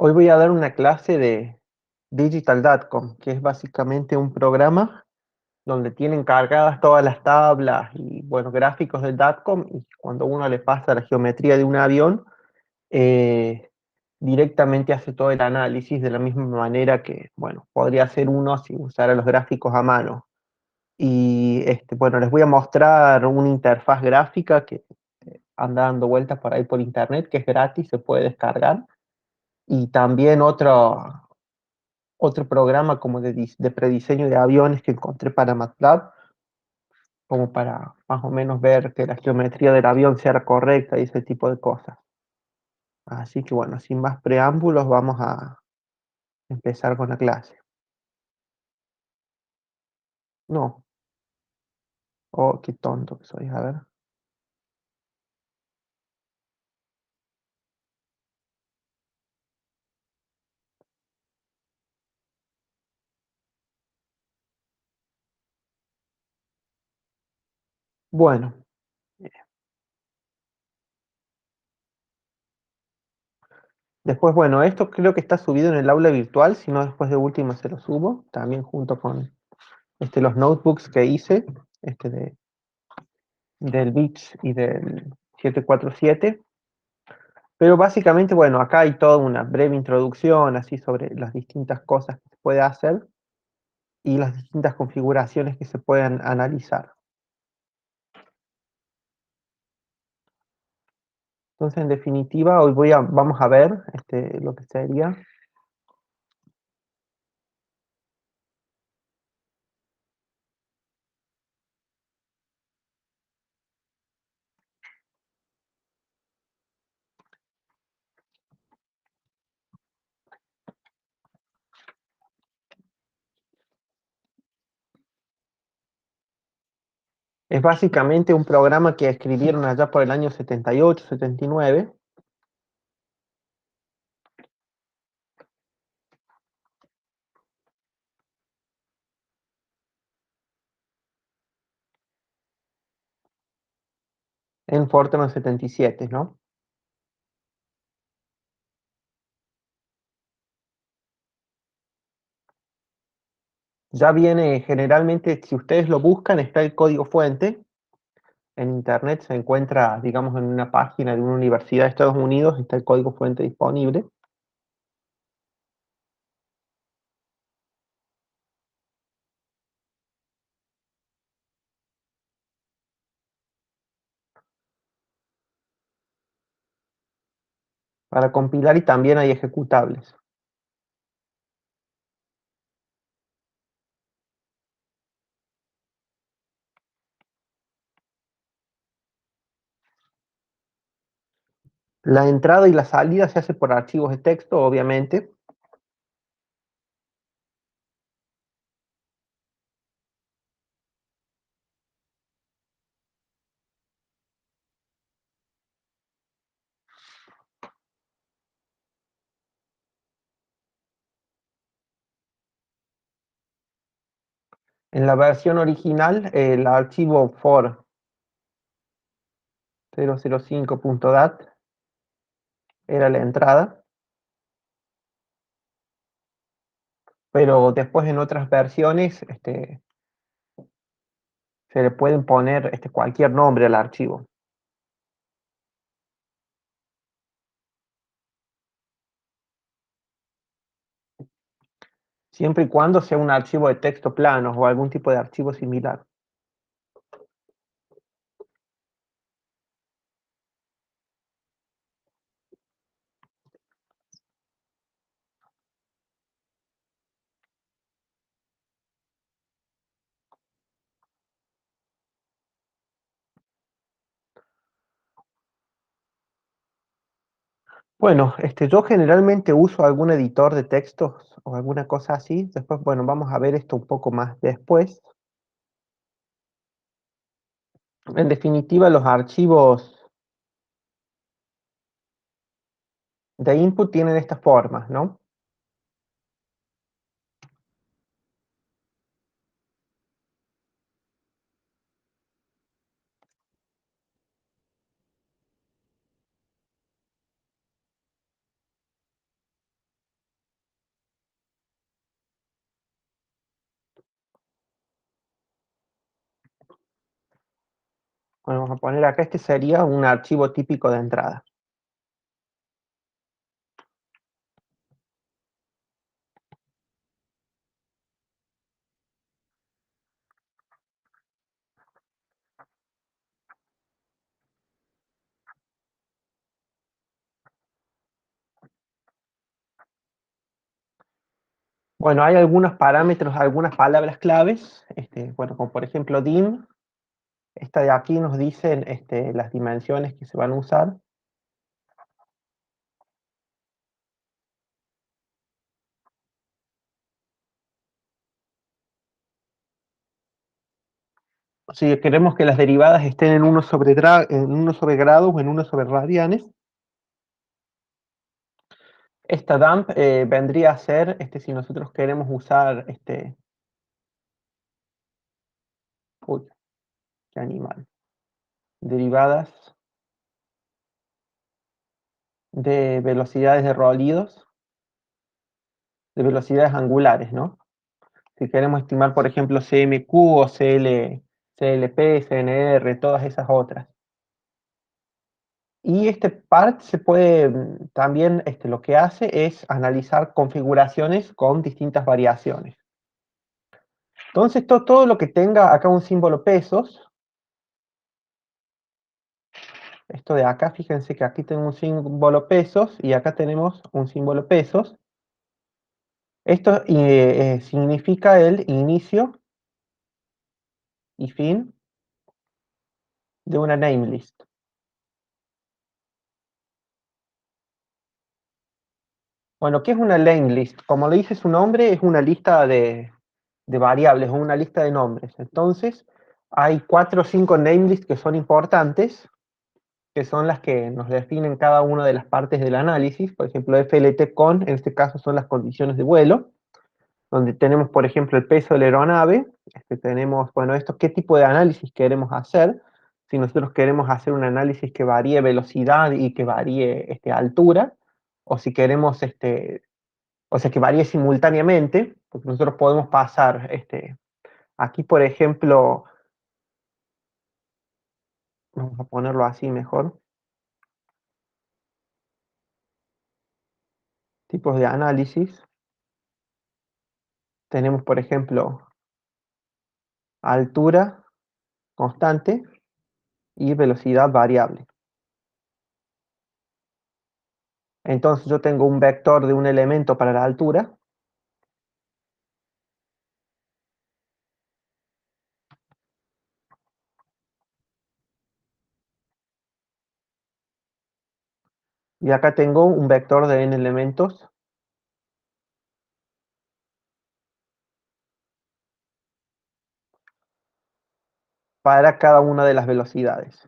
Hoy voy a dar una clase de Digital.com, que es básicamente un programa donde tienen cargadas todas las tablas y, bueno, gráficos del DATCOM, y cuando uno le pasa la geometría de un avión, eh, directamente hace todo el análisis de la misma manera que, bueno, podría hacer uno si usara los gráficos a mano. Y, bueno, les voy a mostrar una interfaz gráfica que anda dando vueltas por ahí por internet, que es gratis, se puede descargar. Y también otro programa como de prediseño de aviones que encontré para MATLAB, como para más o menos ver que la geometría del avión sea correcta y ese tipo de cosas. Así que bueno, sin más preámbulos, vamos a empezar con la clase. No, oh, qué tonto que soy, a ver. Bueno, después, bueno, esto creo que está subido en el aula virtual, si no después de último se lo subo, también junto con los notebooks que hice, del BITS y del 747. Pero básicamente, bueno, acá hay toda una breve introducción así sobre las distintas cosas que se puede hacer y las distintas configuraciones que se pueden analizar. Entonces, en definitiva, hoy vamos a ver lo que sería. Es básicamente un programa que escribieron allá por el año 78, 79. En Fortran 77, ¿no? Ya viene generalmente, si ustedes lo buscan, está el código fuente. En internet se encuentra, digamos, en una página de una universidad de Estados Unidos, está el código fuente disponible. Para compilar, y también hay ejecutables. La entrada y la salida se hace por archivos de texto, obviamente. En la versión original, el archivo for005.dat era la entrada, pero después en otras versiones se le pueden poner cualquier nombre al archivo, siempre y cuando sea un archivo de texto plano o algún tipo de archivo similar. Bueno, yo generalmente uso algún editor de textos o alguna cosa así. Después, bueno, vamos a ver esto un poco más después. En definitiva, los archivos de input tienen estas formas, ¿no? Bueno, vamos a poner acá, este sería un archivo típico de entrada. Bueno, hay algunos parámetros, algunas palabras claves, bueno, como por ejemplo dim. Esta de aquí nos dicen las dimensiones que se van a usar. Si queremos que las derivadas estén en 1 sobre grados o en 1 sobre radianes, esta dump vendría a ser, si nosotros queremos usar, uy, qué animal, derivadas de velocidades de Rolidos, de velocidades angulares, ¿no? Si queremos estimar, por ejemplo, CMQ o CLP, CNR, todas esas otras. Y este part se puede también, lo que hace es analizar configuraciones con distintas variaciones. Entonces, todo lo que tenga acá un símbolo pesos, esto de acá, fíjense que aquí tengo un símbolo pesos y acá tenemos un símbolo pesos. Esto significa el inicio y fin de una namelist. Bueno, ¿qué es una namelist? Como le dice su nombre, es una lista de variables o una lista de nombres. Entonces, hay 4 o 5 namelists que son importantes, que son las que nos definen cada una de las partes del análisis. Por ejemplo, FLT con, en este caso son las condiciones de vuelo, donde tenemos, por ejemplo, el peso de la aeronave, tenemos, bueno, esto, qué tipo de análisis queremos hacer. Si nosotros queremos hacer un análisis que varíe velocidad y que varíe altura, o si queremos, o sea, que varíe simultáneamente, porque nosotros podemos pasar, aquí, por ejemplo, vamos a ponerlo así mejor, tipos de análisis. Tenemos, por ejemplo, altura constante y velocidad variable. Entonces yo tengo un vector de un elemento para la altura, y acá tengo un vector de n elementos para cada una de las velocidades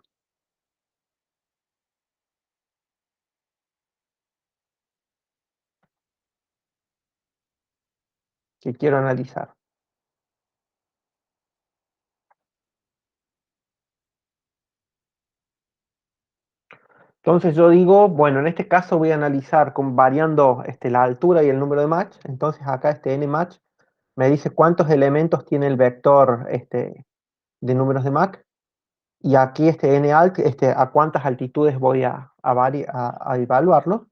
que quiero analizar. Entonces yo digo, bueno, en este caso voy a analizar variando la altura y el número de match. Entonces acá este nmatch me dice cuántos elementos tiene el vector de números de Mach. Y aquí este nalt, a cuántas altitudes voy a evaluarlo.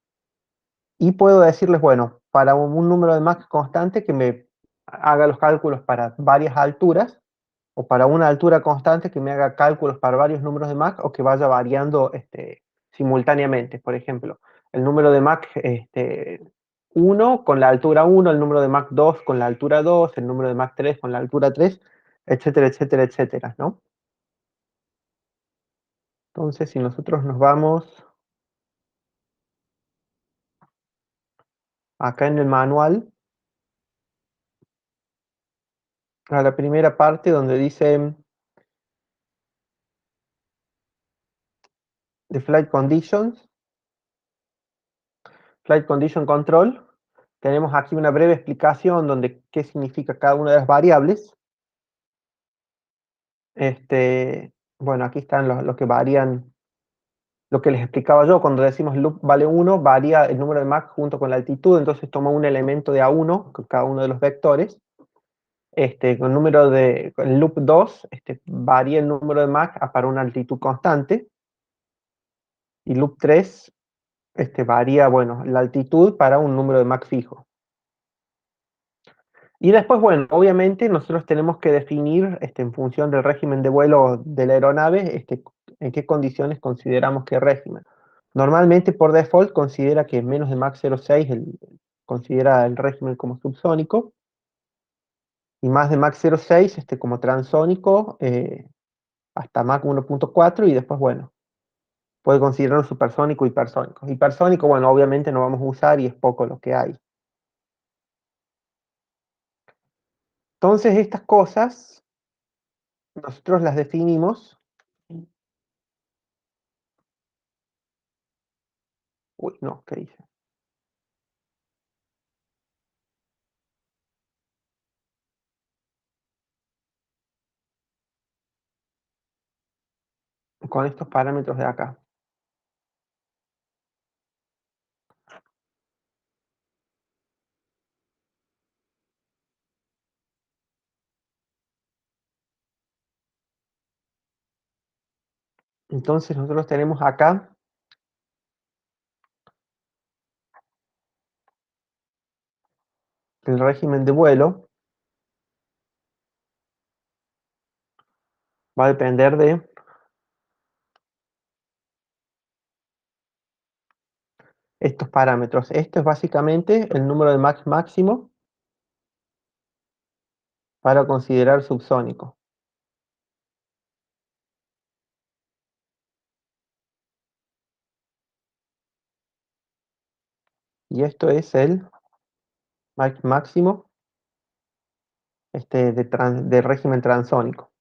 Y puedo decirles, bueno, para un número de Mach constante que me haga los cálculos para varias alturas, o para una altura constante que me haga cálculos para varios números de Mach, o que vaya variando simultáneamente. Por ejemplo, el número de Mach 1 con la altura 1, el número de Mach 2 con la altura 2, el número de Mach 3 con la altura 3, etcétera, etcétera, etcétera, ¿no? Entonces, si nosotros nos vamos acá en el manual, a la primera parte donde dice the Flight Condition Control, tenemos aquí una breve explicación donde qué significa cada una de las variables. Bueno, aquí están los que varían, lo que les explicaba yo, cuando decimos loop vale 1, varía el número de Mach junto con la altitud, entonces toma un elemento de A1 con cada uno de los vectores. con el loop 2 varía el número de Mach para una altitud constante, y loop 3 varía, bueno, la altitud para un número de Mach fijo. Y después, bueno, obviamente nosotros tenemos que definir, en función del régimen de vuelo de la aeronave, en qué condiciones consideramos que régimen. Normalmente, por default, considera que menos de Mach 0,6 considera el régimen como subsónico, y más de Mach 0,6 como transónico, hasta Mach 1,4, y después, bueno, puede considerarlo supersónico, hipersónico. Hipersónico, bueno, obviamente no vamos a usar y es poco lo que hay. Entonces, estas cosas nosotros las definimos. Uy, no, ¿qué dice? Con estos parámetros de acá. Entonces nosotros tenemos acá el régimen de vuelo, va a depender de estos parámetros. Esto es básicamente el número de Mach máximo para considerar subsónico. Y esto es el Mach máximo de régimen transónico.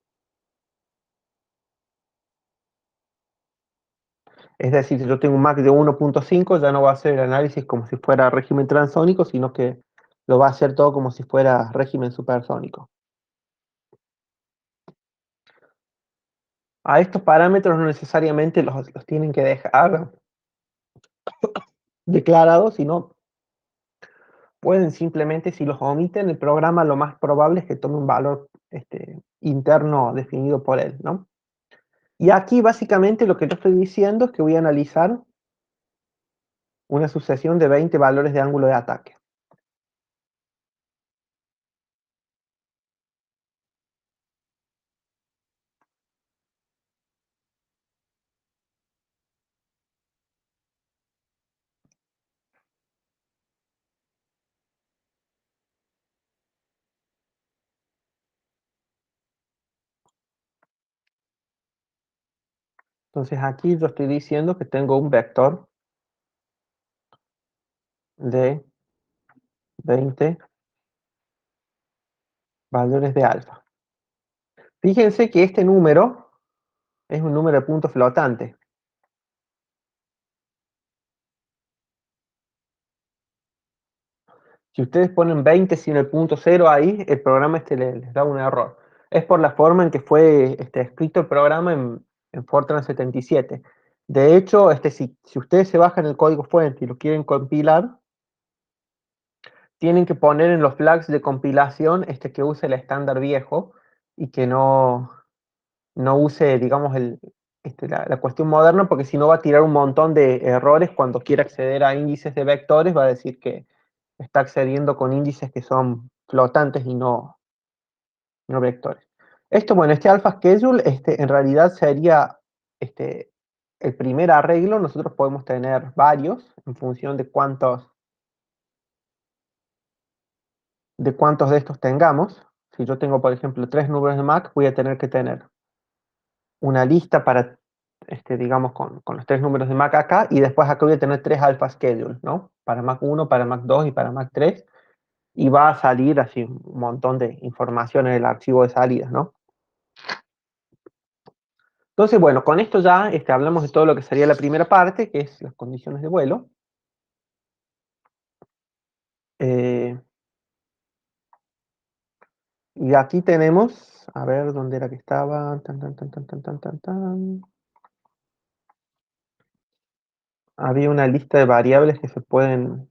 Es decir, si yo tengo un Mach de 1,5, ya no va a hacer el análisis como si fuera régimen transónico, sino que lo va a hacer todo como si fuera régimen supersónico. A estos parámetros no necesariamente los tienen que dejar declarados, sino pueden simplemente, si los omiten, el programa lo más probable es que tome un valor interno definido por él, ¿no? Y aquí básicamente lo que yo estoy diciendo es que voy a analizar una sucesión de 20 valores de ángulo de ataque. Entonces aquí yo estoy diciendo que tengo un vector de 20 valores de alfa. Fíjense que este número es un número de punto flotante. Si ustedes ponen 20 sin el punto cero ahí, el programa les da un error. Es por la forma en que fue escrito el programa en Fortran 77. De hecho, si ustedes se bajan el código fuente y lo quieren compilar, tienen que poner en los flags de compilación que use el estándar viejo y que no use, digamos, la cuestión moderna, porque si no va a tirar un montón de errores cuando quiera acceder a índices de vectores, va a decir que está accediendo con índices que son flotantes y no vectores. Esto, bueno, este alpha schedule, en realidad sería este, el primer arreglo. Nosotros podemos tener varios en función de cuántos de estos tengamos. Si yo tengo, por ejemplo, 3 números de Mach, voy a tener que tener una lista para, digamos, con los 3 números de Mach acá, y después acá voy a tener 3 alpha schedule, ¿no? Para Mach 1, para Mach 2 y para Mach 3, y va a salir así un montón de información en el archivo de salidas, ¿no? Entonces, bueno, con esto ya hablamos de todo lo que sería la primera parte, que es las condiciones de vuelo. Eh, y aquí tenemos, a ver, ¿dónde era que estaba? Tan, tan, tan, tan, tan, tan, tan, tan. Había una lista de variables que se pueden... En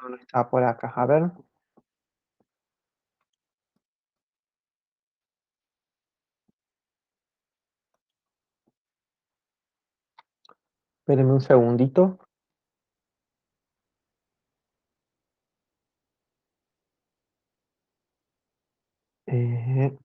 No, no está por acá. A ver, espérenme un segundito. Eh,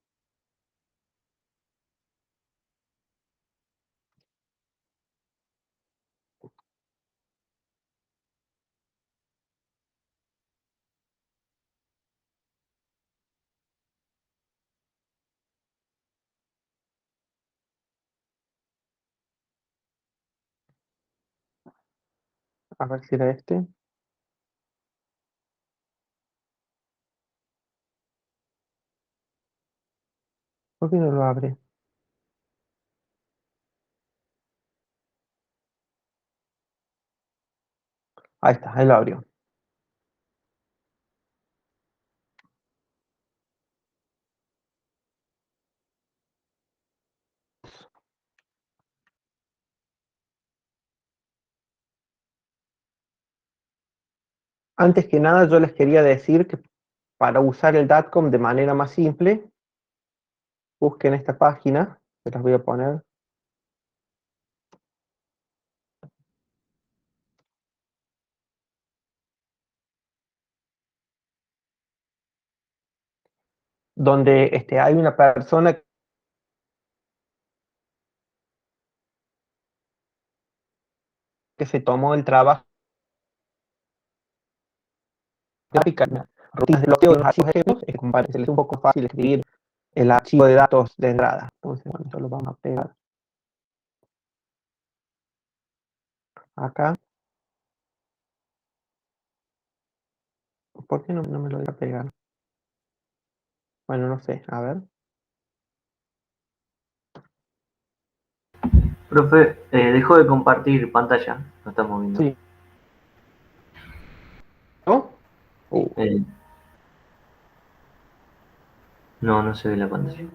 a ver si era este. ¿Por qué no lo abre? Ahí está, ahí lo abrió. Antes que nada, yo les quería decir que para usar el DATCOM de manera más simple, busquen esta página, se las voy a poner, donde hay una persona que se tomó el trabajo de aplicar rutinas de bloqueo de los archivos ejemplos, es como para que se les un poco fácil escribir el archivo de datos de entrada. Entonces, bueno, esto lo vamos a pegar acá. ¿Por qué no me lo deja pegar? Bueno, no sé, a ver. Profe, dejó de compartir pantalla, no estamos viendo. Sí, ¿no? Eh, no, no se ve la pantalla.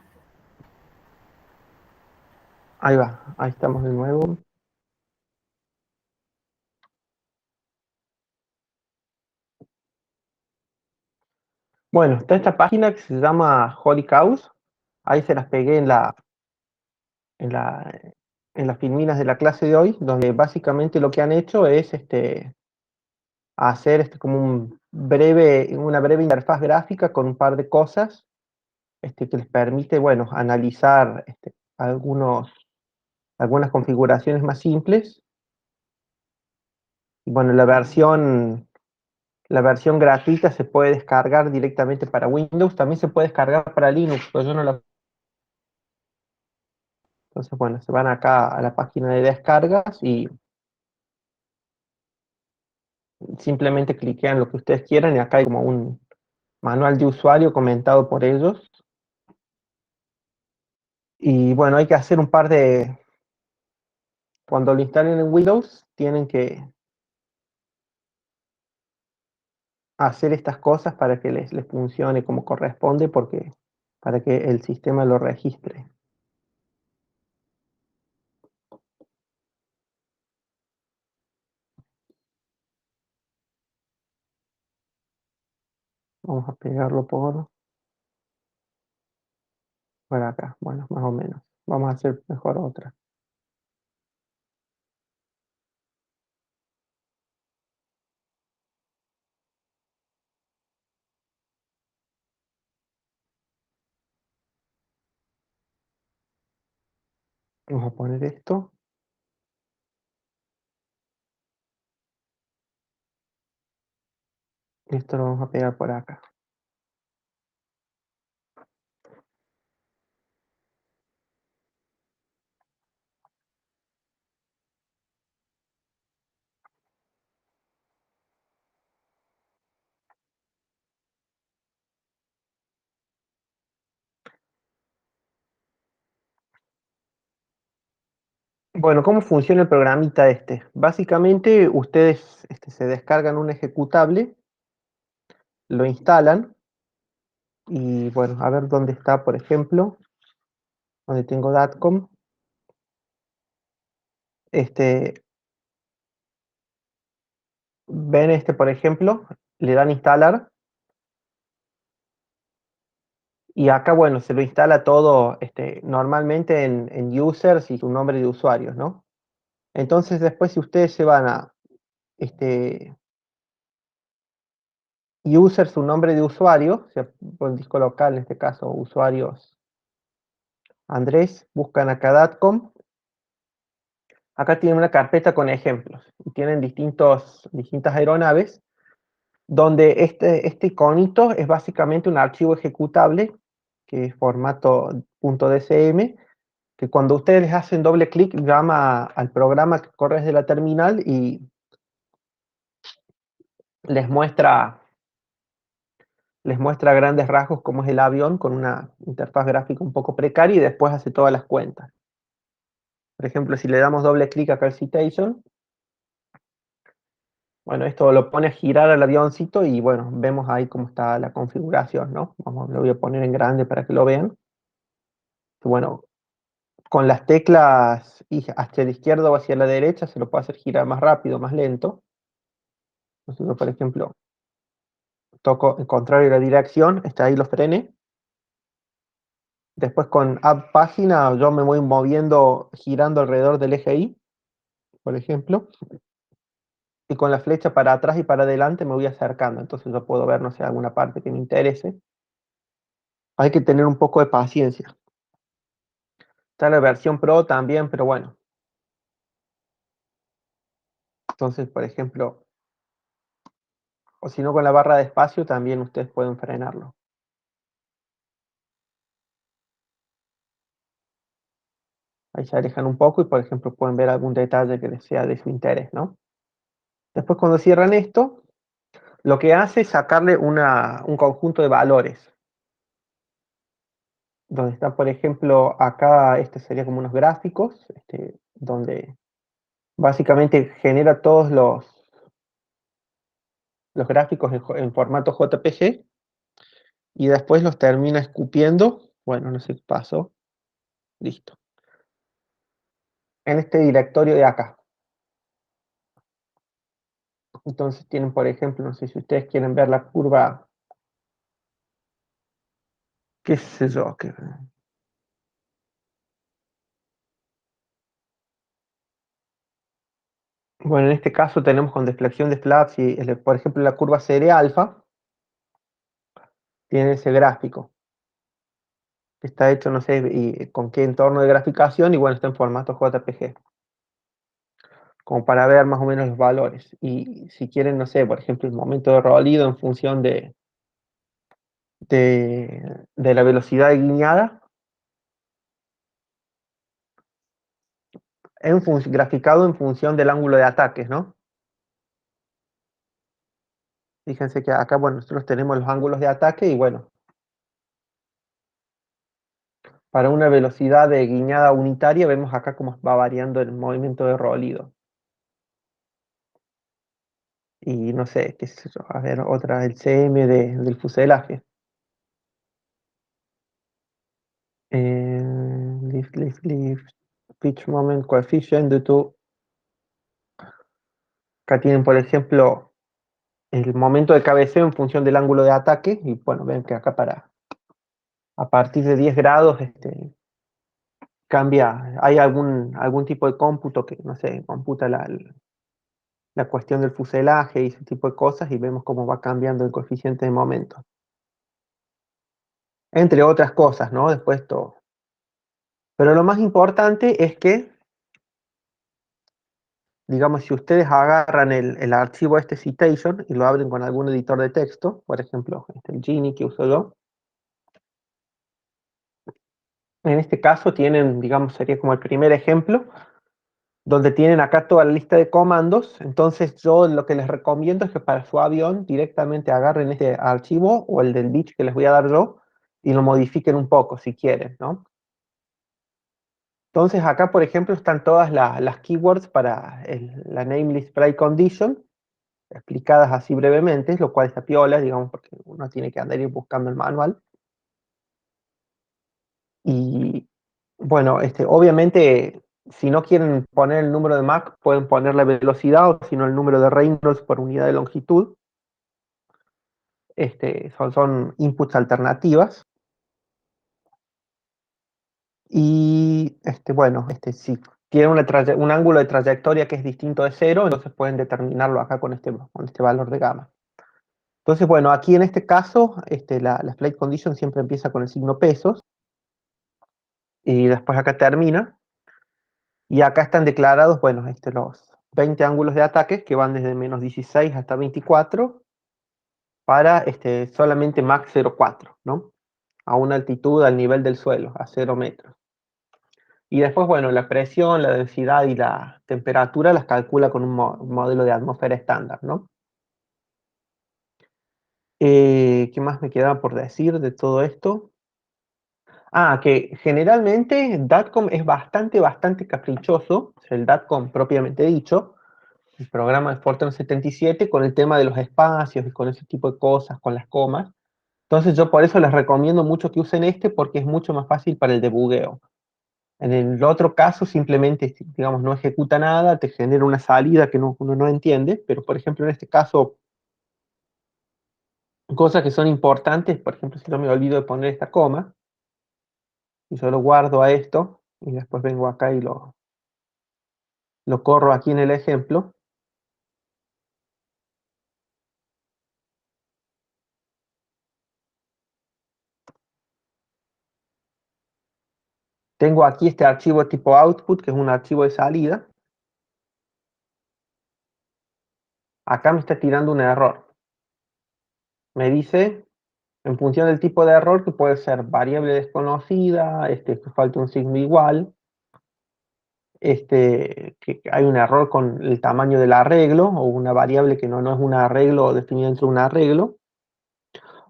Ahí va, ahí estamos de nuevo. Bueno, está esta página que se llama Holy Cows. Ahí se las pegué en la, en las filminas de la clase de hoy, donde básicamente lo que han hecho es hacer como una breve interfaz gráfica con un par de cosas que les permite, bueno, analizar algunas configuraciones más simples. Y bueno, la versión gratuita se puede descargar directamente para Windows, también se puede descargar para Linux, pero yo no la... Entonces, bueno, se van acá a la página de descargas y simplemente cliquean lo que ustedes quieran y acá hay como un manual de usuario comentado por ellos. Y bueno, hay que hacer un par de... Cuando lo instalen en Windows, tienen que hacer estas cosas para que les funcione como corresponde, porque para que el sistema lo registre. Vamos a pegarlo por acá. Bueno, más o menos. Vamos a hacer mejor otra. Vamos a poner esto. Esto lo vamos a pegar por acá. Bueno, ¿cómo funciona el programita este? Básicamente, ustedes se descargan un ejecutable, lo instalan y bueno, a ver dónde está, por ejemplo, donde tengo Datcom. Este, ven por ejemplo, le dan instalar, y acá, bueno, se lo instala todo normalmente en users y su nombre de usuarios, ¿no? Entonces después si ustedes se van a este, user, su nombre de usuario, o sea, por el disco local, en este caso usuarios Andrés, buscan acá Datcom, acá tienen una carpeta con ejemplos, y tienen distintas aeronaves, donde este iconito es básicamente un archivo ejecutable, que es formato .dcm, que cuando ustedes les hacen doble clic, llama al programa que corre desde la terminal y les muestra, les muestra a grandes rasgos cómo es el avión con una interfaz gráfica un poco precaria y después hace todas las cuentas. Por ejemplo, si le damos doble clic acá al Citation, bueno, esto lo pone a girar al avioncito y bueno, vemos ahí cómo está la configuración, ¿no? Vamos, lo voy a poner en grande para que lo vean. Bueno, con las teclas hacia la izquierda o hacia la derecha se lo puede hacer girar más rápido, más lento. Entonces, por ejemplo, toco el contrario de la dirección, está ahí los frenes. Después con Add Página yo me voy moviendo, girando alrededor del eje Y, por ejemplo. Y con la flecha para atrás y para adelante me voy acercando. Entonces yo puedo ver, no sé, alguna parte que me interese. Hay que tener un poco de paciencia. Está la versión Pro también, pero bueno. Entonces, por ejemplo, o si no con la barra de espacio también ustedes pueden frenarlo. Ahí se alejan un poco y, por ejemplo, pueden ver algún detalle que les sea de su interés, ¿no? Después, cuando cierran esto, lo que hace es sacarle un conjunto de valores. Donde está, por ejemplo, acá, sería como unos gráficos, donde básicamente genera todos los gráficos en formato JPG y después los termina escupiendo. Bueno, no sé qué pasó. Listo. En este directorio de acá. Entonces tienen, por ejemplo, no sé si ustedes quieren ver la curva, qué sé yo, bueno, en este caso tenemos con deflexión de flaps y, por ejemplo, la curva serie alfa tiene ese gráfico. Está hecho, no sé, y con qué entorno de graficación, y bueno, está en formato JPG, como para ver más o menos los valores. Y si quieren, no sé, por ejemplo, el momento de rolido en función de la velocidad de guiñada, graficado en función del ángulo de ataques, ¿no? Fíjense que acá, bueno, nosotros tenemos los ángulos de ataque y bueno, para una velocidad de guiñada unitaria vemos acá cómo va variando el movimiento de rolido. Y no sé, qué sé yo, a ver, otra, el CM del fuselaje. Lift, pitch moment coefficient due to, acá tienen por ejemplo el momento de cabeceo en función del ángulo de ataque, y bueno, ven que acá a partir de 10 grados cambia, hay algún tipo de cómputo que, no sé, computa la cuestión del fuselaje y ese tipo de cosas, y vemos cómo va cambiando el coeficiente de momento. Entre otras cosas, ¿no? Después todo. Pero lo más importante es que, digamos, si ustedes agarran el archivo citation y lo abren con algún editor de texto, por ejemplo, el Genie que uso yo, en este caso tienen, digamos, sería como el primer ejemplo, donde tienen acá toda la lista de comandos. Entonces yo lo que les recomiendo es que para su avión directamente agarren este archivo o el del bit que les voy a dar yo y lo modifiquen un poco si quieren, ¿no? Entonces acá, por ejemplo, están todas las keywords para la name display condition, explicadas así brevemente, lo cual está piola, digamos, porque uno tiene que andar ir buscando el manual. Y bueno, obviamente, si no quieren poner el número de Mach, pueden poner la velocidad, o si no el número de Reynolds por unidad de longitud. son inputs alternativas. Y bueno, si tiene un ángulo de trayectoria que es distinto de cero, entonces pueden determinarlo acá con este valor de gamma. Entonces, bueno, aquí en este caso, la flight condition siempre empieza con el signo pesos, y después acá termina, y acá están declarados, bueno, los 20 ángulos de ataque que van desde -16 hasta 24 para solamente Mach 0,4, ¿no? A una altitud al nivel del suelo, a 0 metros. Y después, bueno, la presión, la densidad y la temperatura las calcula con un modelo de atmósfera estándar, ¿no? ¿Qué más me quedaba por decir de todo esto? Ah, que generalmente DATCOM es bastante caprichoso, el DATCOM propiamente dicho, el programa de Fortran 77, con el tema de los espacios y con ese tipo de cosas, con las comas. Entonces yo por eso les recomiendo mucho que usen porque es mucho más fácil para el debugueo. En el otro caso simplemente, digamos, no ejecuta nada, te genera una salida que uno no entiende, pero por ejemplo en este caso, cosas que son importantes, por ejemplo, si no me olvido de poner esta coma, y solo guardo a esto, y después vengo acá y lo corro aquí en el ejemplo, tengo aquí este archivo tipo output, que es un archivo de salida, acá me está tirando un error. Me dice, en función del tipo de error, que puede ser variable desconocida, que falta un signo igual, que hay un error con el tamaño del arreglo, o una variable que no es un arreglo definida dentro de un arreglo,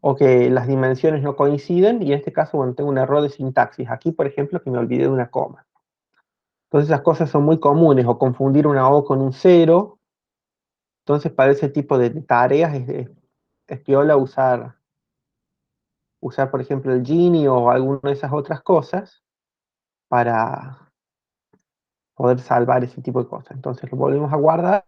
o que las dimensiones no coinciden, y en este caso, bueno, tengo un error de sintaxis. Aquí, por ejemplo, que me olvidé de una coma. Entonces, esas cosas son muy comunes, o confundir una O con un cero. Entonces, para ese tipo de tareas es piola usar, por ejemplo, el Gini o alguna de esas otras cosas para poder salvar ese tipo de cosas. Entonces, lo volvemos a guardar.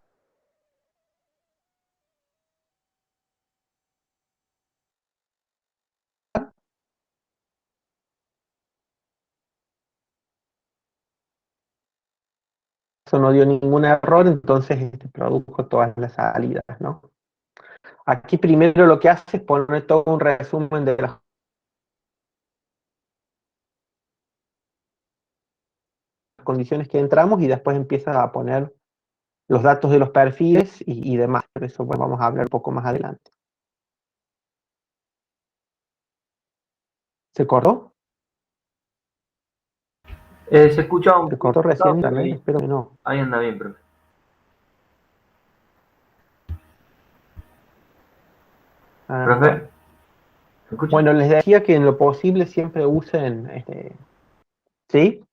Eso no dio ningún error, entonces produjo todas las salidas, ¿no? Aquí primero lo que hace es poner todo un resumen de las condiciones que entramos y después empieza a poner los datos de los perfiles y demás. Por eso bueno, vamos a hablar un poco más adelante. ¿Se cortó? Se escuchaba un ¿Se poquito cortó recién cortado, pero internet? ahí, Espero que no. ahí anda bien, profe. Bueno. ¿Profe? ¿Me escucha? Bueno, les decía que en lo posible siempre usen, ¿sí?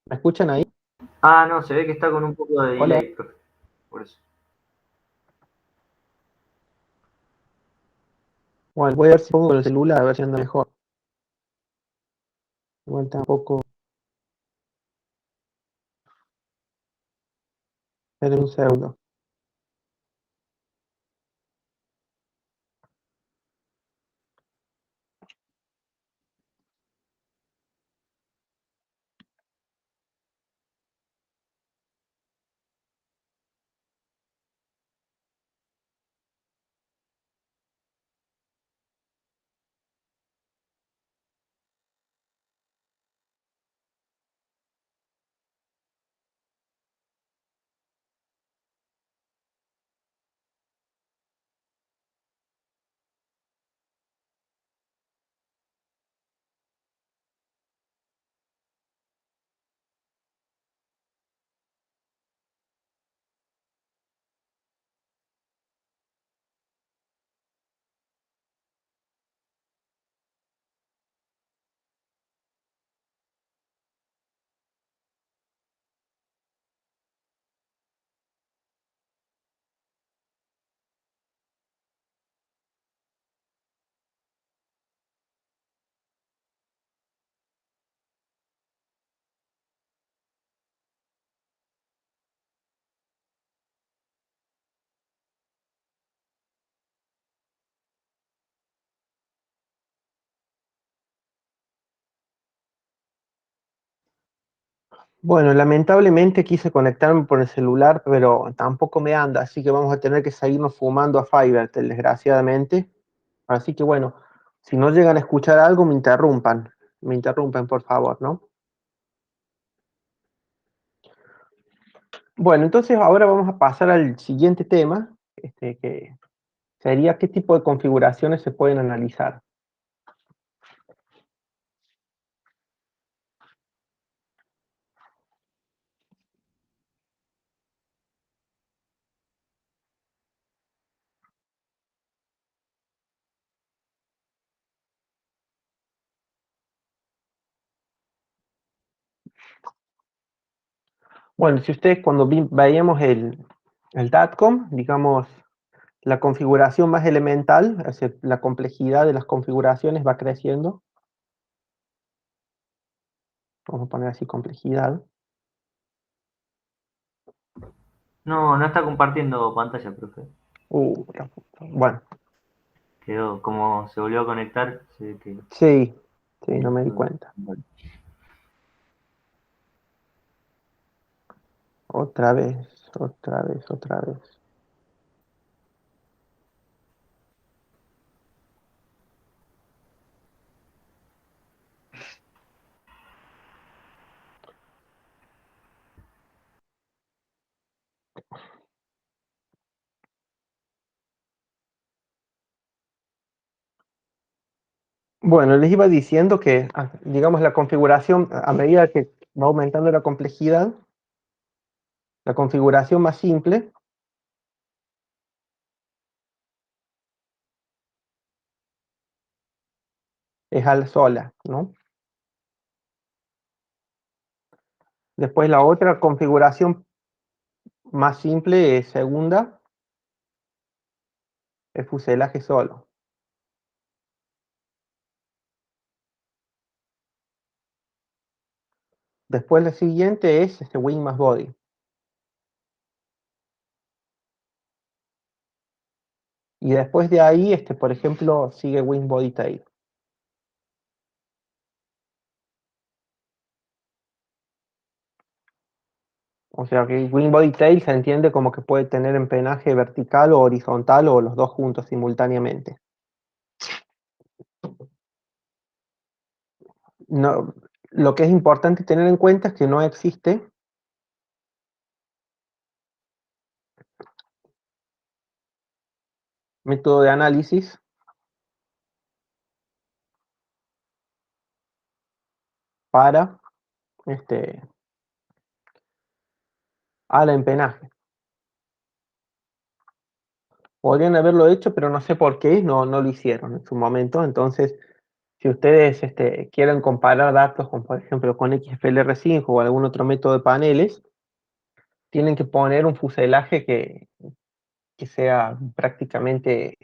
¿Me escuchan ahí? Ah, no, se ve que está con un poco de Hola. delay, profe. Por eso. Bueno, voy a ver si pongo el celular a ver si anda mejor. Igual tampoco. Esperen un segundo. Bueno, lamentablemente quise conectarme por el celular, pero tampoco me anda, así que vamos a tener que seguirnos fumando a Fivertel, desgraciadamente. Así que bueno, si no llegan a escuchar algo, me interrumpen por favor, ¿no? Bueno, entonces ahora vamos a pasar al siguiente tema, que sería qué tipo de configuraciones se pueden analizar. Bueno, si ustedes cuando veíamos el DATCOM, digamos, la configuración más elemental, es decir, la complejidad de las configuraciones va creciendo. Vamos a poner así complejidad. No, no está compartiendo pantalla, profe. La puta. Bueno, Quedó, como se volvió a conectar, se ve que sí, sí, no me di dejó de- cuenta. Otra vez, otra vez, otra vez. Bueno, les iba diciendo que, digamos, la configuración, a medida que va aumentando la complejidad, la configuración más simple es al sola, ¿no? Después la otra configuración más simple es segunda, es fuselaje solo. Después la siguiente es wing más body. Y después de ahí, por ejemplo, sigue wing body tail. O sea que wing body tail se entiende como que puede tener empenaje vertical o horizontal o los dos juntos simultáneamente. No, lo que es importante tener en cuenta es que no existe método de análisis para al empenaje. Podrían haberlo hecho, pero no sé por qué no lo hicieron en su momento. Entonces, si ustedes quieren comparar datos con, por ejemplo, con XFLR5 o algún otro método de paneles, tienen que poner un fuselaje que sea prácticamente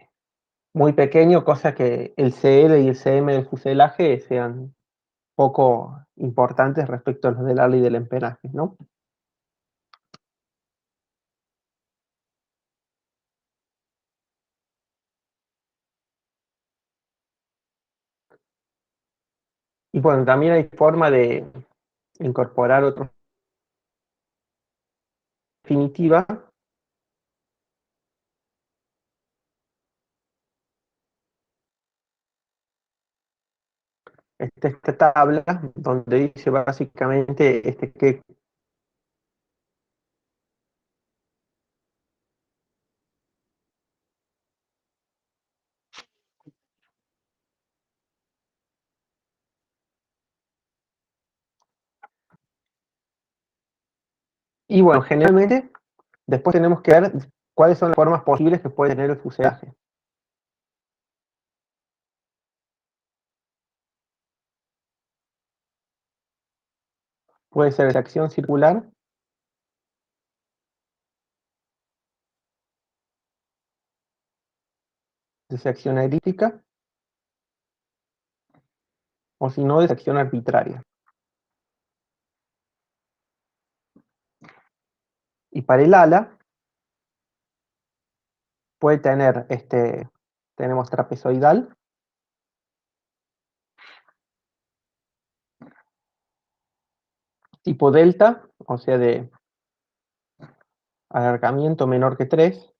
muy pequeño, cosa que el CL y el CM del fuselaje sean poco importantes respecto a los del ala y del empenaje, ¿no? Y bueno, también hay forma de incorporar otra definitiva. Esta tabla donde dice básicamente que y bueno, generalmente después tenemos que ver cuáles son las formas posibles que puede tener el fuselaje. Puede ser de sección circular, de sección elíptica, o si no, de sección arbitraria. Y para el ala, puede tener, tenemos trapezoidal, tipo delta, o sea, de alargamiento menor que 3,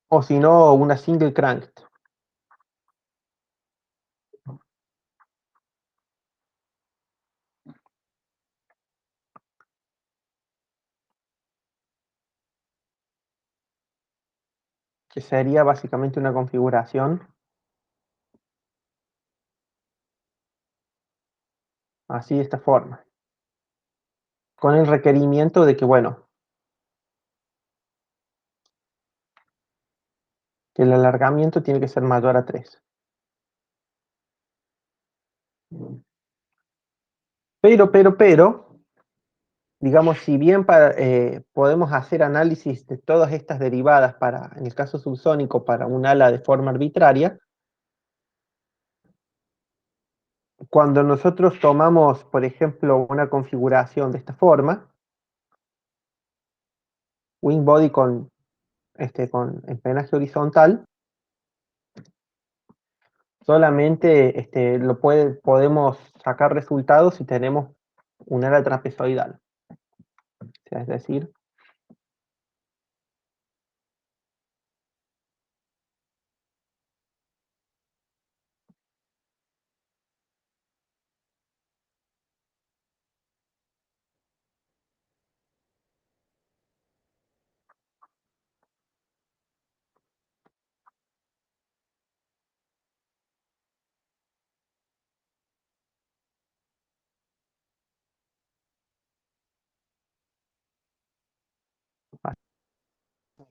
o si no, una single cranked, que sería básicamente una configuración así de esta forma, con el requerimiento de que, bueno, que el alargamiento tiene que ser mayor a 3. Pero, digamos, si bien podemos hacer análisis de todas estas derivadas para, en el caso subsónico, para un ala de forma arbitraria, cuando nosotros tomamos, por ejemplo, una configuración de esta forma, wing body con empenaje horizontal, solamente podemos sacar resultados si tenemos un ala trapezoidal. O sea, es decir,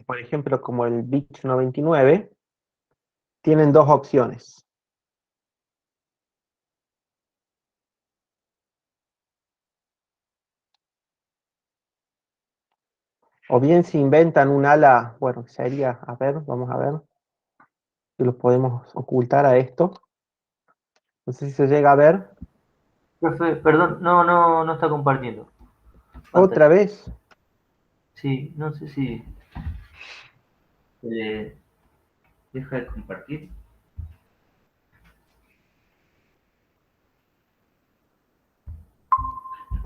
por ejemplo, como el Beech 99, tienen dos opciones. O bien se inventan un ala, bueno, sería, a ver, vamos a ver si lo podemos ocultar a esto. No sé si se llega a ver. Profe, perdón, no está compartiendo Otra pantalla. vez, Sí, no sé si se deja de compartir.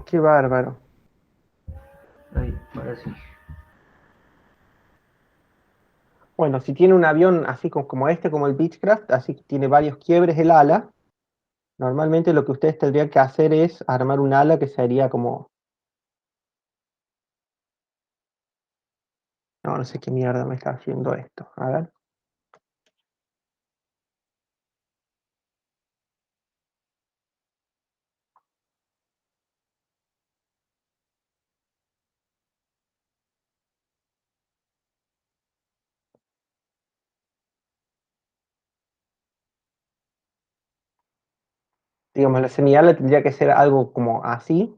qué bárbaro. Ahí, ahora sí. Bueno, si tiene un avión así como este, como el Beechcraft, así que tiene varios quiebres el ala, normalmente lo que ustedes tendrían que hacer es armar un ala que sería como... No, no sé qué mierda me está haciendo esto. A ver. Digamos, la semiala tendría que ser algo como así.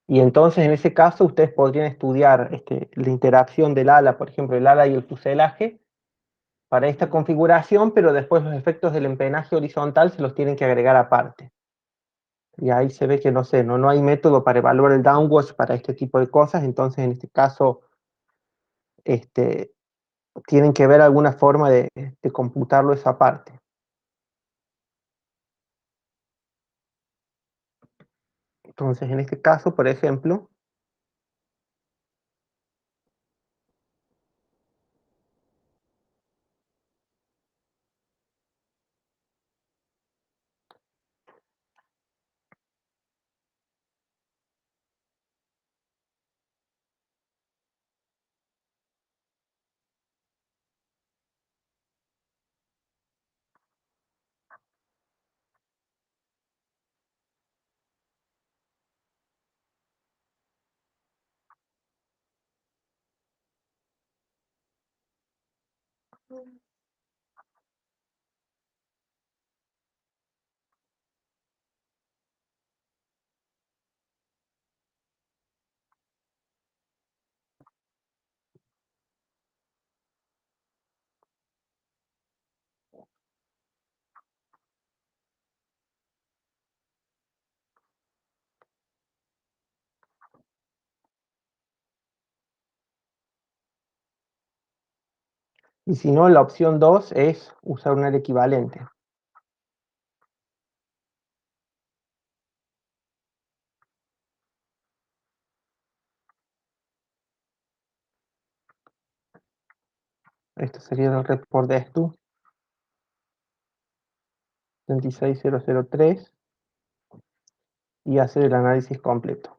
Y entonces, en ese caso, ustedes podrían estudiar la interacción del ala, por ejemplo, el ala y el fuselaje, para esta configuración, pero después los efectos del empenaje horizontal se los tienen que agregar aparte. Y ahí se ve que no sé, no hay método para evaluar el downwash para este tipo de cosas, entonces en este caso este, tienen que ver alguna forma de computarlo esa parte. Entonces, en este caso, por ejemplo, Y si no, la opción 2 es usar un área equivalente. Esto sería el report de esto, 36003, y hacer el análisis completo.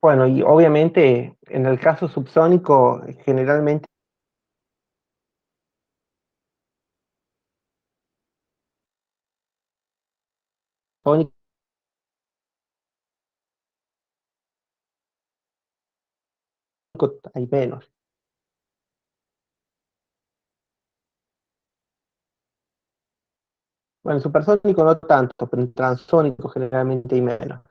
Bueno, y obviamente en el caso subsónico, generalmente sónico hay menos. Bueno, en supersónico no tanto, pero en transónico generalmente hay menos.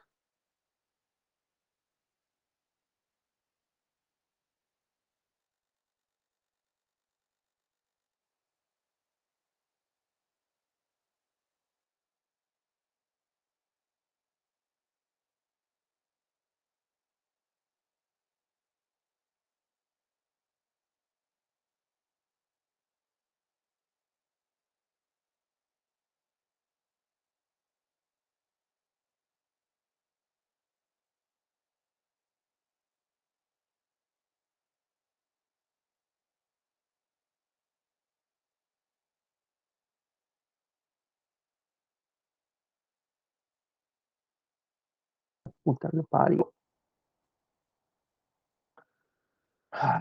Puta, lo parió.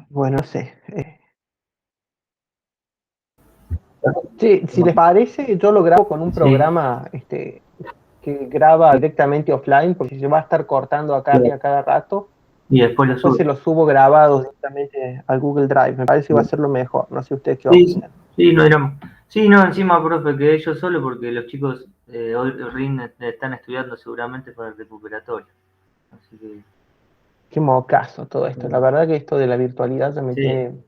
Bueno, no sé. Sí, si les parece, yo lo grabo con un Sí, programa que graba directamente offline, porque se va a estar cortando acá claro. arriba cada rato. Y después lo Después se sube. lo subo grabado directamente al Google Drive. Me parece que va a ser lo mejor. No sé ustedes qué Sí, sí, opinan. sí, no éramos. Sí, no, encima, profe, quedé yo solo porque los chicos hoy están estudiando seguramente para el recuperatorio. Así que, Qué mocazo todo esto. La bueno, verdad que esto de la virtualidad ya me sí, tiene.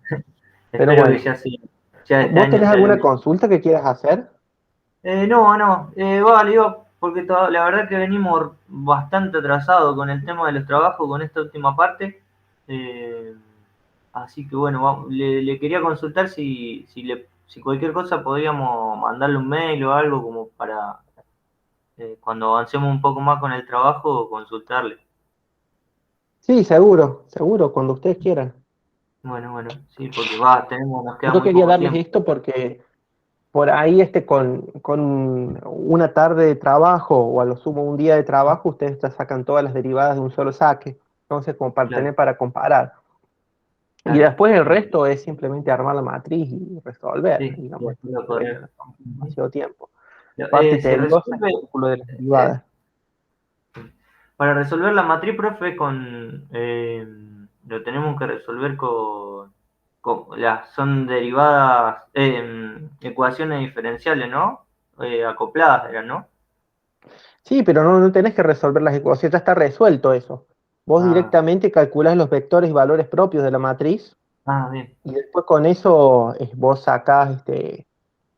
Pero espero que bueno, ya sí, ya este ¿vos año tenés sea el alguna último. consulta que quieras hacer? No, no, vale, digo, porque la verdad que venimos bastante atrasados con el tema de los trabajos, con esta última parte. Eh, Así que bueno, le quería consultar si cualquier cosa podríamos mandarle un mail o algo como para cuando avancemos un poco más con el trabajo consultarle. Sí, seguro, seguro, cuando ustedes quieran. Bueno, bueno, sí, porque nos queda Yo muy quería poco darles tiempo. esto porque por ahí con una tarde de trabajo o a lo sumo un día de trabajo, ustedes ya sacan todas las derivadas de un solo saque. Entonces, como para Claro, tener para comparar. Y claro. después el resto es simplemente armar la matriz y resolver, Sí, digamos, después lo no corremos. no toma demasiado tiempo. La parte Se tediosa es resuelve, el cálculo de las eh, derivadas. para resolver la matriz, profe, lo tenemos que resolver son derivadas, ecuaciones diferenciales, ¿no? Acopladas eran, ¿no? Sí, pero no tenés que resolver las ecuaciones, ya está resuelto eso. Vos Ah, directamente calculás los vectores y valores propios de la matriz bien. y después con eso vos sacás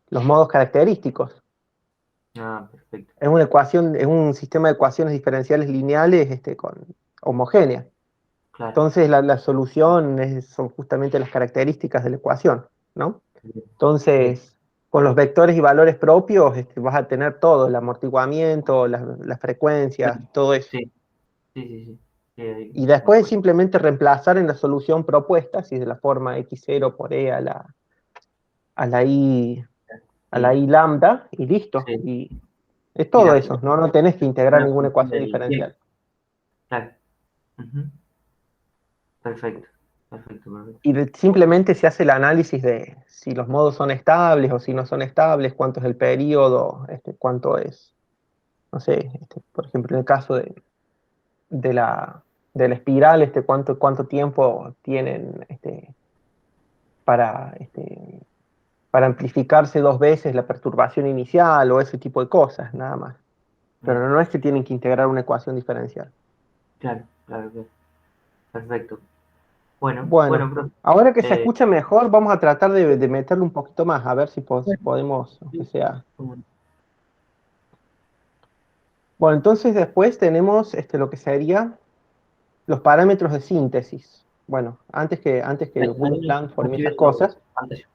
los modos característicos. Perfecto. Es una ecuación, es un sistema de ecuaciones diferenciales lineales homogéneas. Claro. Entonces la solución son justamente las características de la ecuación, ¿no? Bien, bien. Entonces, con los vectores y valores propios vas a tener todo, el amortiguamiento, las frecuencias, todo eso. Sí, sí, sí, sí. Sí, Y me después es acuerdo. simplemente reemplazar en la solución propuesta, si es de la forma x0 por e a la i, a la Y, i lambda, y listo. sí, Y es y todo eso, no tenés que integrar una ninguna función ecuación del tiempo. diferencial. Claro. Ujú. Perfecto, perfecto, perfecto. Y simplemente se hace el análisis de si los modos son estables o si no son estables, cuánto es el periodo, cuánto es, no sé, por ejemplo, en el caso de de la espiral, cuánto tiempo tienen para, para amplificarse dos veces la perturbación inicial o ese tipo de cosas, nada más. Bien, Pero no es que tienen que integrar una ecuación diferencial. claro, claro, claro. Perfecto. Bueno, Bueno, profe. ahora que se Eh, escucha mejor, vamos a tratar de meterle un poquito más, a ver si podemos, aunque sí, sea. como- Bueno, entonces después tenemos lo que sería los parámetros de síntesis. Bueno, antes que el ahí no WinPlanform y estoy esas viendo cosas. pantalla.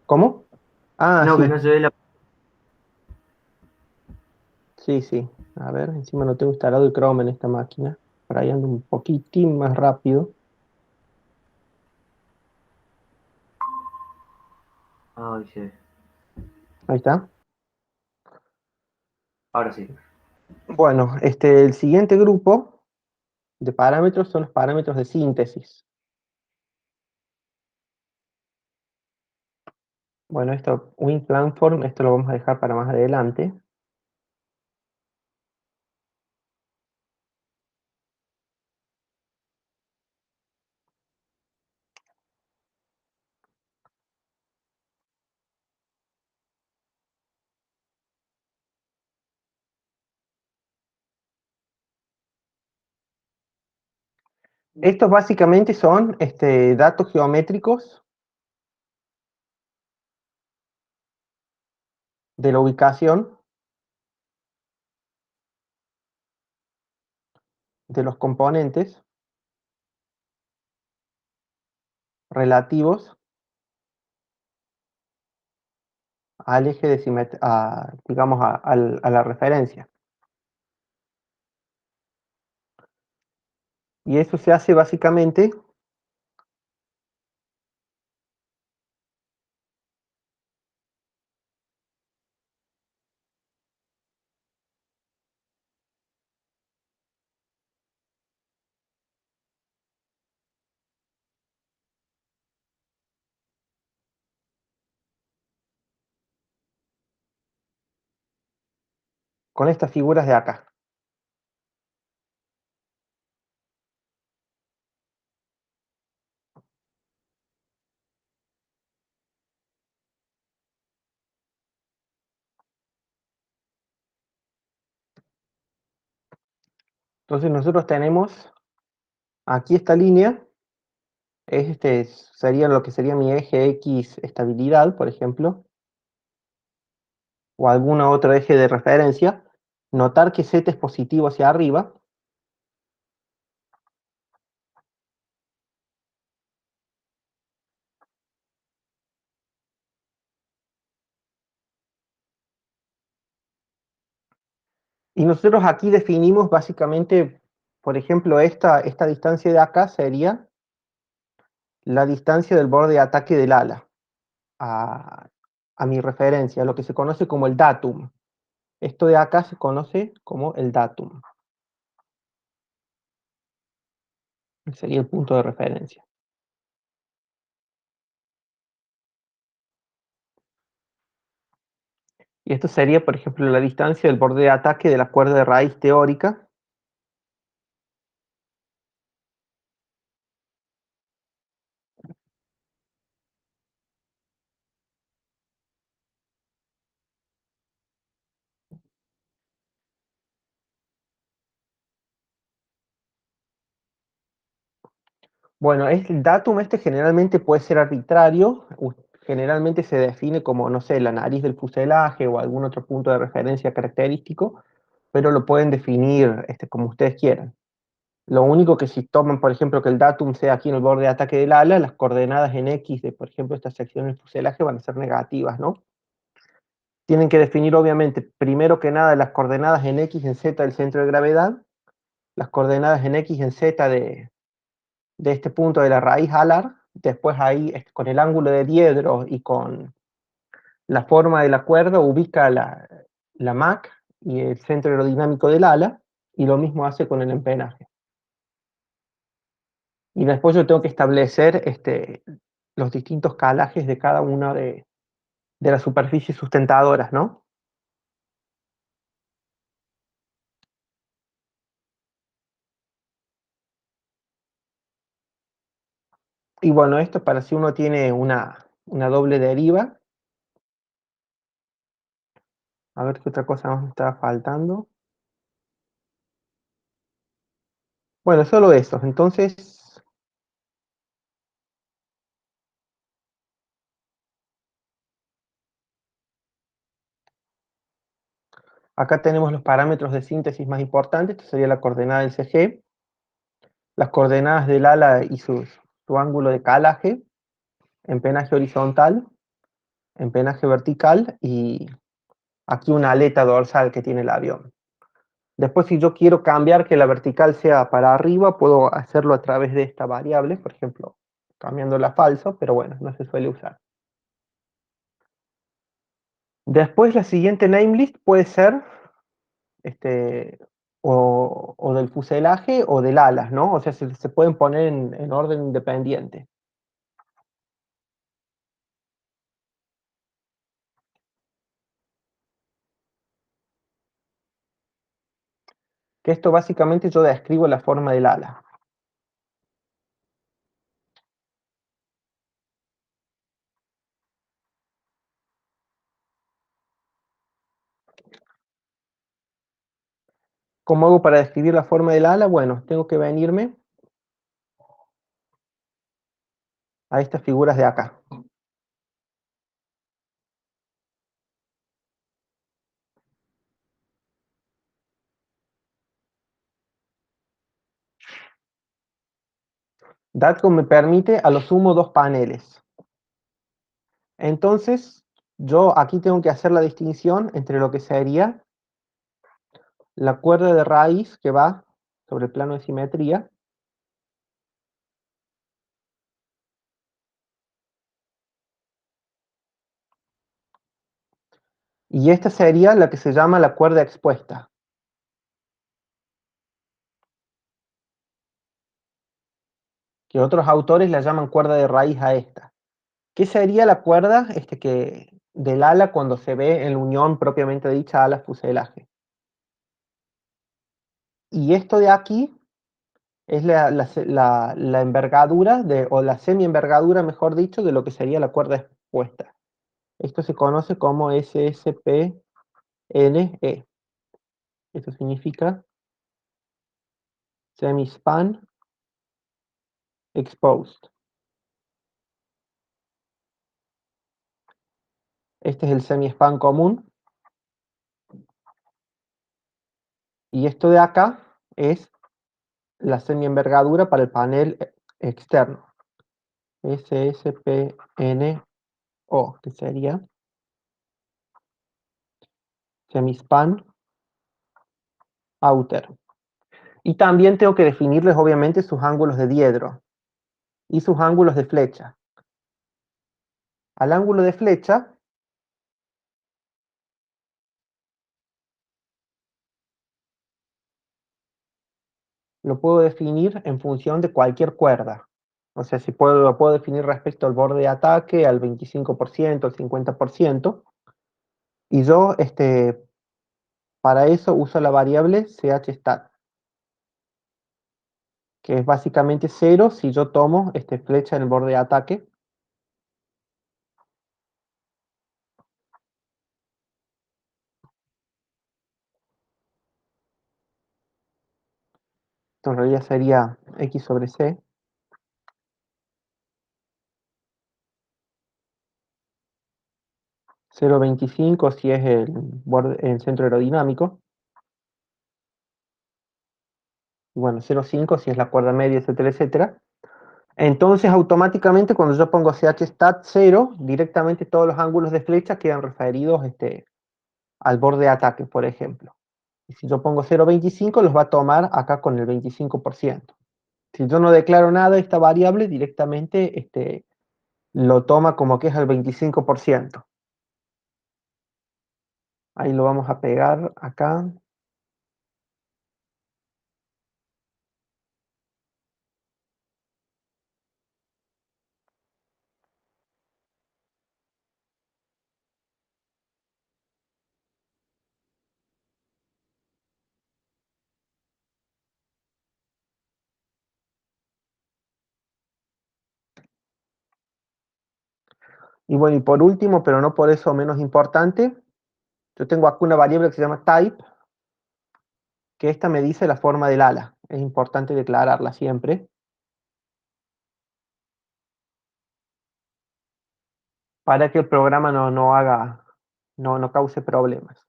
¿Cómo? Ah, No, que sí, no se ve la. sí, sí. A ver, encima no tengo instalado el Chrome en esta máquina. Por ahí ando un poquitín más rápido. Ay, sí. Ahí está. Ahora sí. Bueno, el siguiente grupo de parámetros son los parámetros de síntesis. Bueno, esto, WinPlanform, esto lo vamos a dejar para más adelante. Estos básicamente son datos geométricos de la ubicación de los componentes relativos al eje de simetría, digamos, a la referencia. Y eso se hace básicamente con estas figuras de acá. Entonces nosotros tenemos aquí esta línea, sería lo que sería mi eje X estabilidad, por ejemplo, o algún otro eje de referencia. Notar que Z es positivo hacia arriba. Y nosotros aquí definimos básicamente, por ejemplo, esta distancia de acá sería la distancia del borde de ataque del ala a, a mi referencia, lo que se conoce como el datum. Esto de acá se conoce como el datum, sería el punto de referencia. Y esto sería, por ejemplo, la distancia del borde de ataque de la cuerda de raíz teórica. Bueno, el datum generalmente puede ser arbitrario, generalmente se define como, no sé, la nariz del fuselaje o algún otro punto de referencia característico, pero lo pueden definir como ustedes quieran. Lo único que si toman, por ejemplo, que el datum sea aquí en el borde de ataque del ala, las coordenadas en X de, por ejemplo, esta sección del fuselaje van a ser negativas, ¿no? Tienen que definir, obviamente, primero que nada, las coordenadas en X y en Z del centro de gravedad, las coordenadas en X y en Z de este punto de la raíz alar, después ahí con el ángulo de diedro y con la forma de la cuerda ubica la MAC y el centro aerodinámico del ala, y lo mismo hace con el empenaje. Y después yo tengo que establecer los distintos calajes de cada una de las superficies sustentadoras, ¿no? Y bueno, esto para si uno tiene una doble deriva. A ver qué otra cosa más me estaba faltando. Bueno, solo eso. Entonces, Acá tenemos los parámetros de síntesis más importantes, esto sería la coordenada del CG, las coordenadas del ala y su ángulo de calaje, empenaje horizontal, empenaje vertical y aquí una aleta dorsal que tiene el avión. Después, si yo quiero cambiar que la vertical sea para arriba, puedo hacerlo a través de esta variable, por ejemplo, cambiándola a falso, pero bueno, no se suele usar. Después, la siguiente namelist puede ser o del fuselaje o del alas, ¿no? O sea, se pueden poner en orden independiente. Que esto básicamente yo describo la forma del ala. ¿Cómo hago para describir la forma del ala? Bueno, tengo que venirme a estas figuras de acá. DATCOM me permite a lo sumo dos paneles. Entonces, yo aquí tengo que hacer la distinción entre lo que sería la cuerda de raíz que va sobre el plano de simetría y esta sería la que se llama la cuerda expuesta, que otros autores la llaman cuerda de raíz a esta. ¿Qué sería la cuerda del ala cuando se ve en la unión propiamente dicha ala-fuselaje? Y esto de aquí es la envergadura, o la semi-envergadura, mejor dicho, de lo que sería la cuerda expuesta. Esto se conoce como SSPNE. Esto significa Semi-Span Exposed. Este es el semi-span común. Y esto de acá es la semi-envergadura para el panel externo. SSPNO, que sería Semi-Span Outer. Y también tengo que definirles, obviamente, sus ángulos de diedro y sus ángulos de flecha. Al ángulo de flecha lo puedo definir en función de cualquier cuerda. O sea, si lo puedo definir respecto al borde de ataque, al 25%, al 50%. Y yo, para eso uso la variable chstat, que es básicamente 0 si yo tomo flecha en el borde de ataque. Esto en realidad sería x sobre c. 0,25 si es el centro aerodinámico. Y bueno, 0,5 si es la cuerda media, etcétera, etcétera. Entonces, automáticamente, cuando yo pongo chstat 0, directamente todos los ángulos de flecha quedan referidos al borde de ataque, por ejemplo. Y si yo pongo 0,25, los va a tomar acá con el 25%. Si yo no declaro nada de esta variable, directamente lo toma como que es el 25%. Ahí lo vamos a pegar acá. Y bueno, y por último, pero no por eso menos importante, yo tengo acá una variable que se llama type, que esta me dice la forma del ala. Es importante declararla siempre, para que el programa no cause problemas.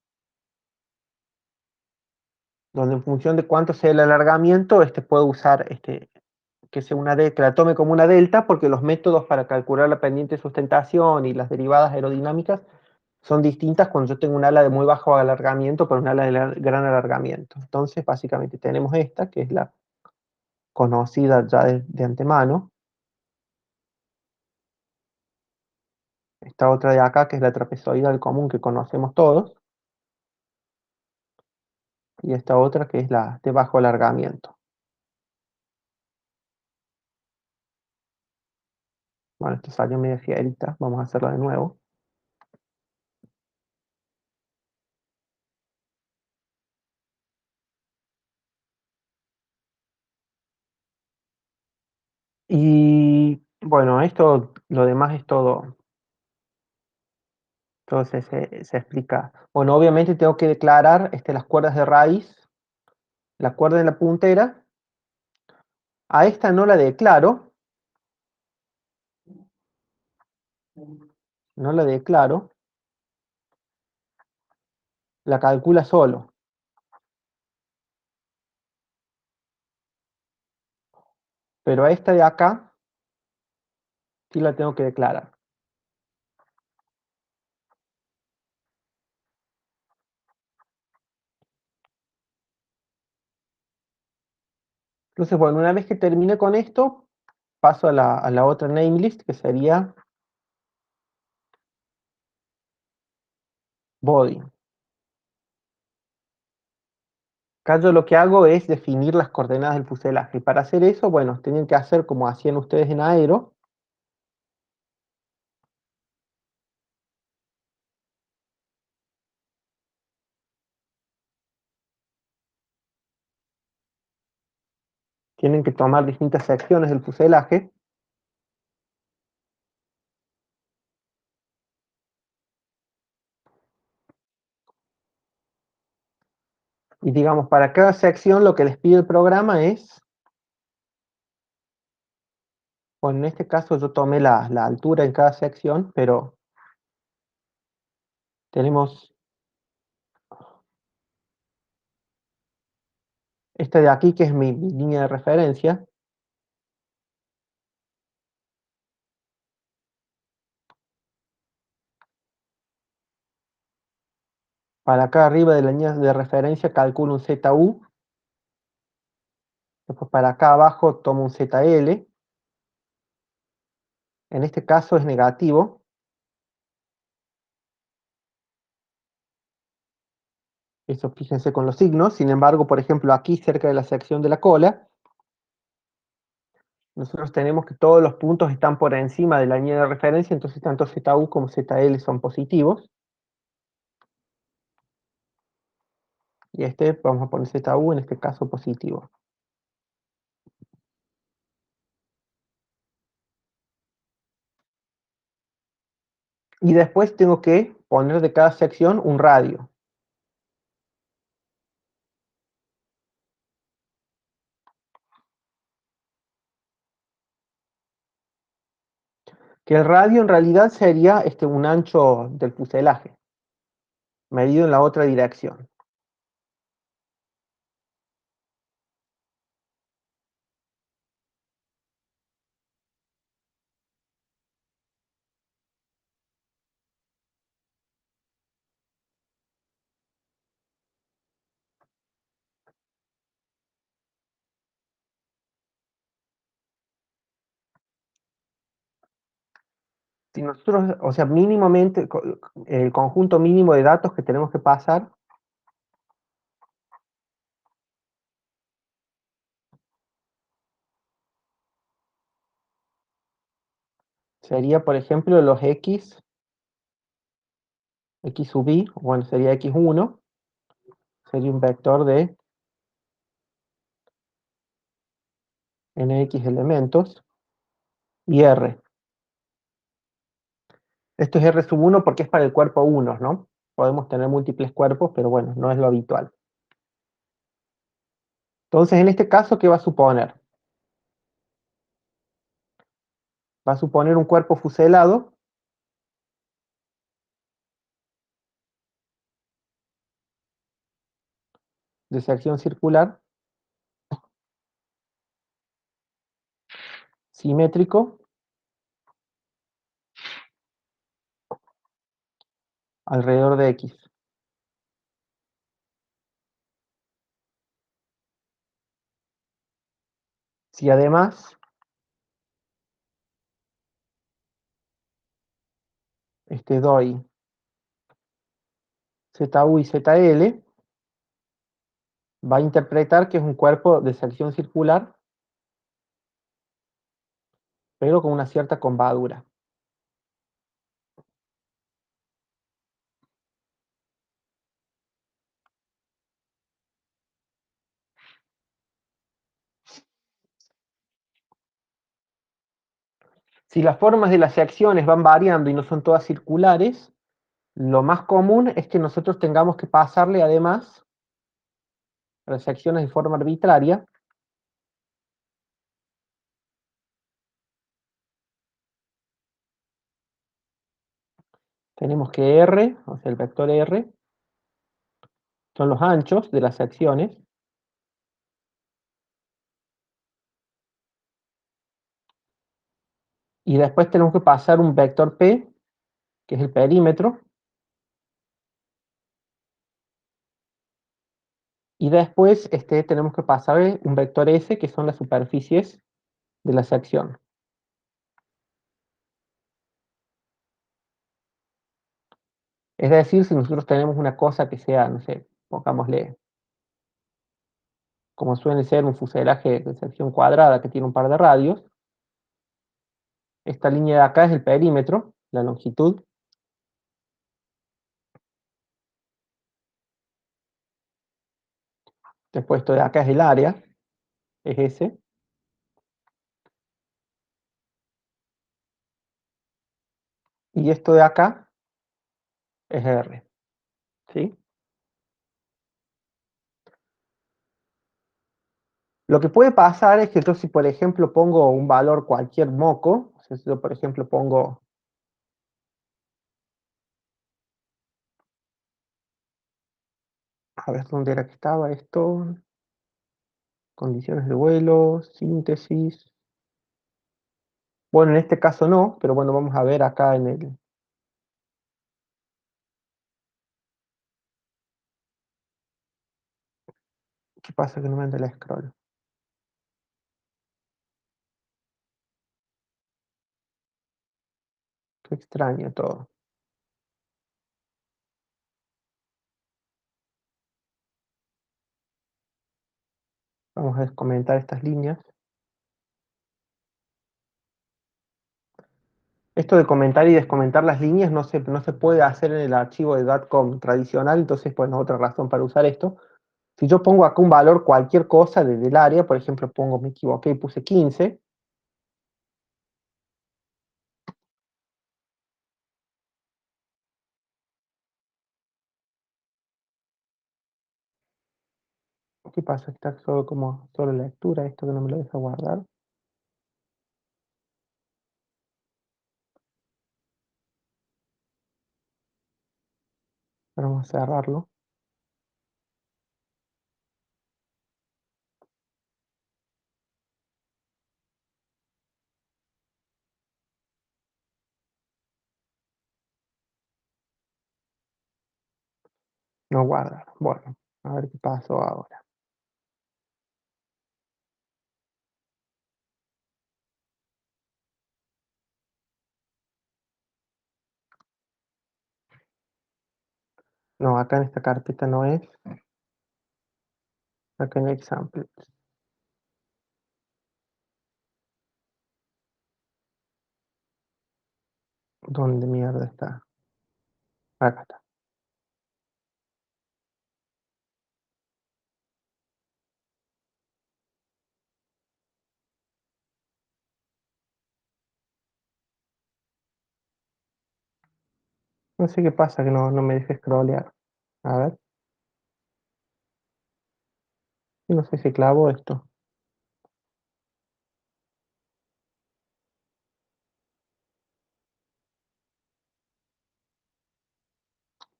donde en función de cuánto sea el alargamiento, puedo usar que sea que la tome como una delta, porque los métodos para calcular la pendiente de sustentación y las derivadas aerodinámicas son distintas cuando yo tengo un ala de muy bajo alargamiento con un ala de gran alargamiento. Entonces, básicamente tenemos esta, que es la conocida ya de antemano. Esta otra de acá, que es la trapezoidal común que conocemos todos. Y esta otra, que es la de bajo alargamiento. Bueno, esto salió media fierita, vamos a hacerlo de nuevo. Y bueno, lo demás es todo, se explica. Bueno, obviamente tengo que declarar las cuerdas de raíz, la cuerda en la puntera. A esta no la declaro, no la declaro, la calcula solo. Pero a esta de acá sí la tengo que declarar. Entonces, bueno, una vez que termine con esto, paso a la otra namelist, que sería body. Acá yo lo que hago es definir las coordenadas del fuselaje. Y para hacer eso, bueno, tienen que hacer como hacían ustedes en Aero. Tienen que tomar distintas secciones del fuselaje. Y digamos, para cada sección lo que les pide el programa es, bueno, en este caso yo tomé la altura en cada sección, pero tenemos esta de aquí, que es mi línea de referencia. Para acá arriba de la línea de referencia calculo un ZU. Después para acá abajo tomo un ZL. En este caso es negativo. Eso fíjense con los signos. Sin embargo, por ejemplo, aquí cerca de la sección de la cola, nosotros tenemos que todos los puntos están por encima de la línea de referencia, entonces tanto ZU como ZL son positivos. Y vamos a poner ZU, en este caso positivo. Y después tengo que poner de cada sección un radio. Que el radio en realidad sería un ancho del fuselaje, medido en la otra dirección. Si nosotros, o sea, mínimamente, el conjunto mínimo de datos que tenemos que pasar sería, por ejemplo, los x sub i, bueno, sería x1, sería un vector de nx elementos, y r. Esto es r sub 1 porque es para el cuerpo 1, ¿no? Podemos tener múltiples cuerpos, pero bueno, no es lo habitual. Entonces, en este caso, ¿qué va a suponer? Va a suponer un cuerpo fuselado de sección circular, simétrico, alrededor de X. Si además doy ZU y ZL, va a interpretar que es un cuerpo de sección circular, pero con una cierta curvadura. Si las formas de las secciones van variando y no son todas circulares, lo más común es que nosotros tengamos que pasarle además a las secciones de forma arbitraria tenemos que R, o sea, el vector R, son los anchos de las secciones, y después tenemos que pasar un vector P, que es el perímetro, y después tenemos que pasar un vector S, que son las superficies de la sección. Es decir, si nosotros tenemos una cosa que sea, no sé, pongámosle, como suele ser un fuselaje de sección cuadrada que tiene un par de radios, esta línea de acá es el perímetro, la longitud, después esto de acá es el área, es S, y esto de acá es R, ¿sí? Lo que puede pasar es que yo si por ejemplo pongo un valor cualquier moco, o sea, si yo por ejemplo pongo, a ver dónde era que estaba esto, condiciones de vuelo, síntesis, bueno en este caso no, pero bueno vamos a ver acá en el, ¿qué pasa que no me anda el scroll? Qué extraño todo. Vamos a descomentar estas líneas. Esto de comentar y descomentar las líneas no se puede hacer en el archivo de .com tradicional, entonces pues no otra razón para usar esto. Si yo pongo acá un valor cualquier cosa desde el área, por ejemplo pongo, me equivoqué y puse 15, ¿qué pasa? Está solo como solo lectura, esto que no me lo deja guardar. Ahora vamos a cerrarlo. No guardar. Bueno, a ver qué pasó ahora. No, acá en esta carpeta no es. Acá en example. ¿Dónde mierda está? Acá está. No sé qué pasa que no me deja scrollear. A ver. Y no sé si clavo esto.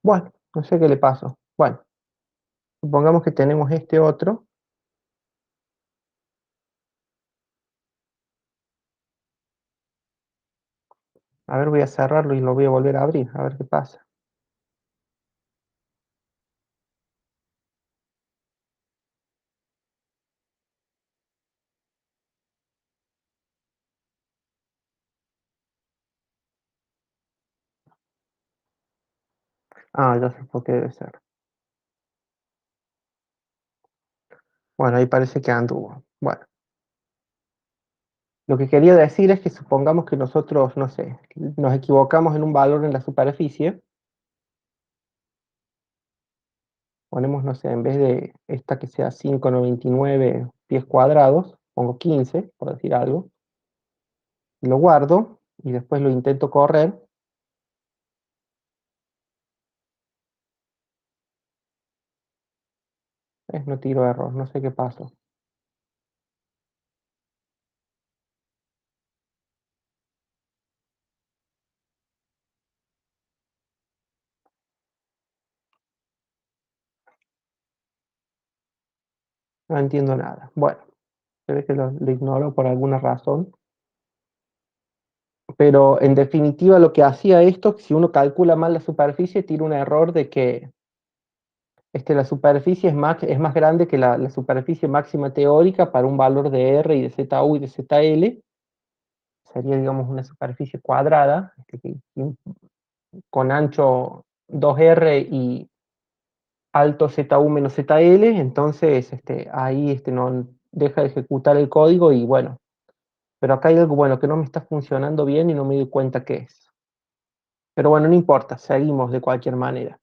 Bueno, no sé qué le pasó. Bueno, Supongamos que tenemos este otro. A ver, voy a cerrarlo y lo voy a volver a abrir, a ver qué pasa. Ah, ya sé por qué debe ser. Bueno, ahí parece que anduvo. Bueno, lo que quería decir es que supongamos que nosotros, no sé, nos equivocamos en un valor en la superficie. Ponemos, no sé, en vez de esta que sea 5,99 pies cuadrados, pongo 15, por decir algo, y lo guardo, y después lo intento correr. No tiro error, no sé qué pasó. No entiendo nada. Bueno, se ve que lo ignoro por alguna razón. Pero en definitiva lo que hacía esto, si uno calcula mal la superficie, tiene un error de que la superficie es más grande que la superficie máxima teórica para un valor de R y de ZU y de ZL. Sería, digamos, una superficie cuadrada, con ancho 2R y alto ZU menos ZL. Entonces ahí no deja de ejecutar el código y bueno, pero acá hay algo bueno que no me está funcionando bien y no me doy cuenta qué es. Pero bueno, no importa, seguimos de cualquier manera.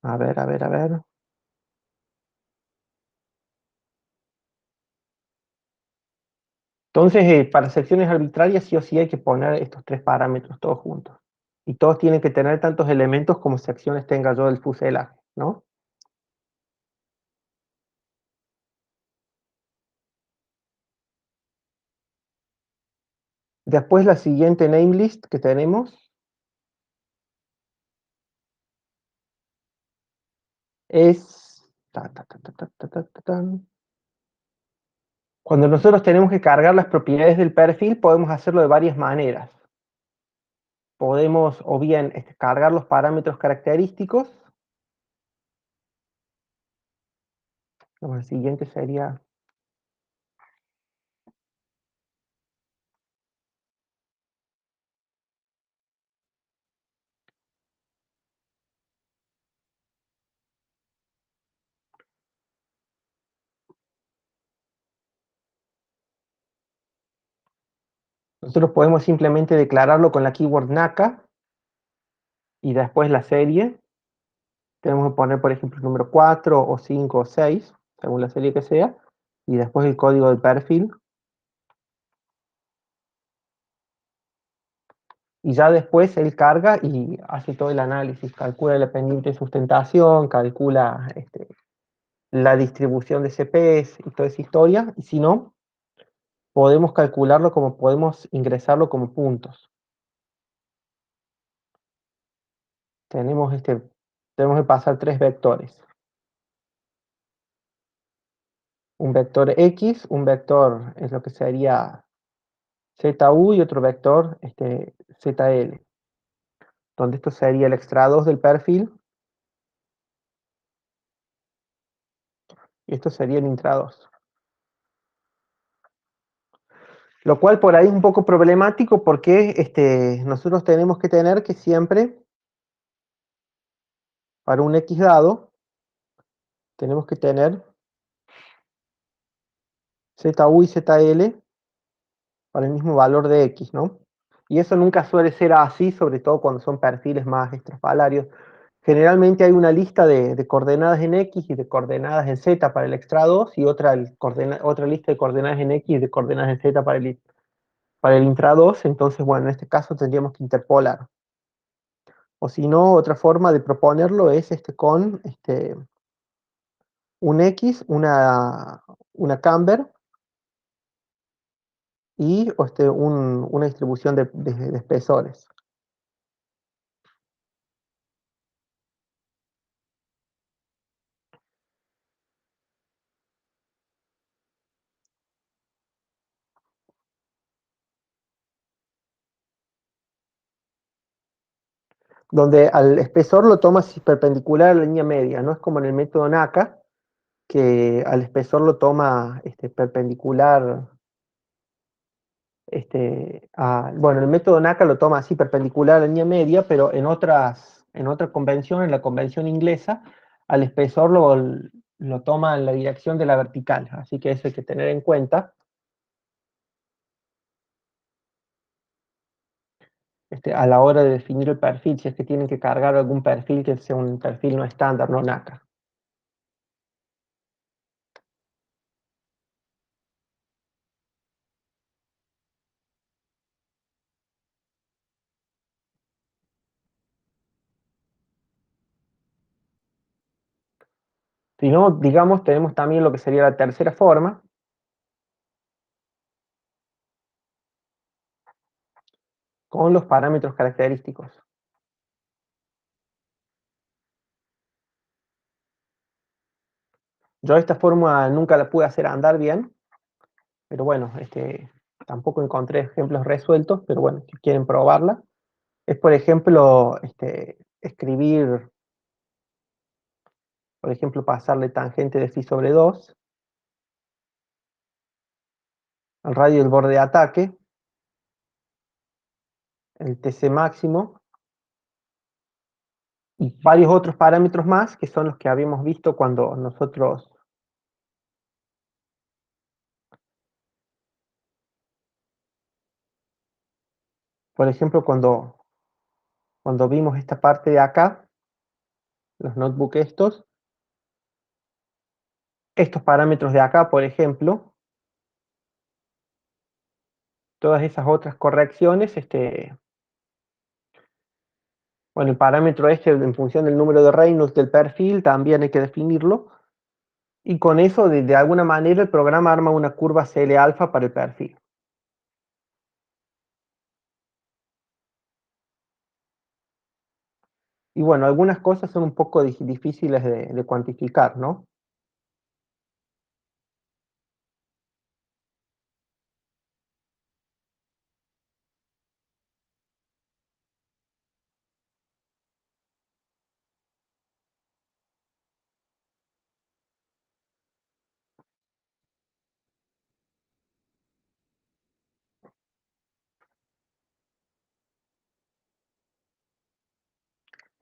A ver, a ver, a ver. Entonces, para secciones arbitrarias sí o sí hay que poner estos tres parámetros todos juntos. Y todos tienen que tener tantos elementos como secciones tenga yo del fuselaje, ¿no? Después la siguiente namelist que tenemos es... Cuando nosotros tenemos que cargar las propiedades del perfil, podemos hacerlo de varias maneras. Podemos o bien cargar los parámetros característicos. El siguiente sería... Nosotros podemos simplemente declararlo con la keyword NACA y después la serie. Tenemos que poner, por ejemplo, el número 4 o 5 o 6, según la serie que sea, y después el código del perfil. Y ya después él carga y hace todo el análisis, calcula la pendiente de sustentación, calcula la distribución de CPs y toda esa historia. Y si no, podemos calcularlo como podemos ingresarlo como puntos. Tenemos, tenemos que pasar tres vectores. Un vector X, un vector es lo que sería ZU y otro vector ZL, donde esto sería el extra 2 del perfil y esto sería el intra 2. Lo cual por ahí es un poco problemático porque nosotros tenemos que tener que siempre, para un X dado, tenemos que tener ZU y ZL para el mismo valor de X, ¿no? Y eso nunca suele ser así, sobre todo cuando son perfiles más estrafalarios. Generalmente hay una lista de coordenadas en X y de coordenadas en Z para el extra 2 y otra lista de coordenadas en X y de coordenadas en Z para el intra 2. Entonces, bueno, en este caso tendríamos que interpolar. O si no, otra forma de proponerlo es con un X, una camber y una distribución de de, espesores. donde al espesor lo tomas perpendicular a la línea media, no es como en el método NACA, que al espesor lo toma perpendicular, bueno, el método NACA lo toma así perpendicular a la línea media, pero en otra convención, en la convención inglesa, al espesor lo toma en la dirección de la vertical, así que eso hay que tener en cuenta. A la hora de definir el perfil, si es que tienen que cargar algún perfil que sea un perfil no estándar, no NACA. Si no, digamos, tenemos también lo que sería la tercera forma, con los parámetros característicos. Yo esta forma nunca la pude hacer andar bien, pero bueno, tampoco encontré ejemplos resueltos, pero bueno, si quieren probarla, es por ejemplo, escribir, por ejemplo, pasarle tangente de phi sobre 2 al radio del borde de ataque, el TC máximo, y varios otros parámetros más, que son los que habíamos visto cuando nosotros, por ejemplo, cuando vimos esta parte de acá, los notebooks estos parámetros de acá, por ejemplo, todas esas otras correcciones, bueno, el parámetro en función del número de Reynolds del perfil, también hay que definirlo, y con eso, de alguna manera, el programa arma una curva CL alfa para el perfil. Y bueno, algunas cosas son un poco difíciles de cuantificar, ¿no?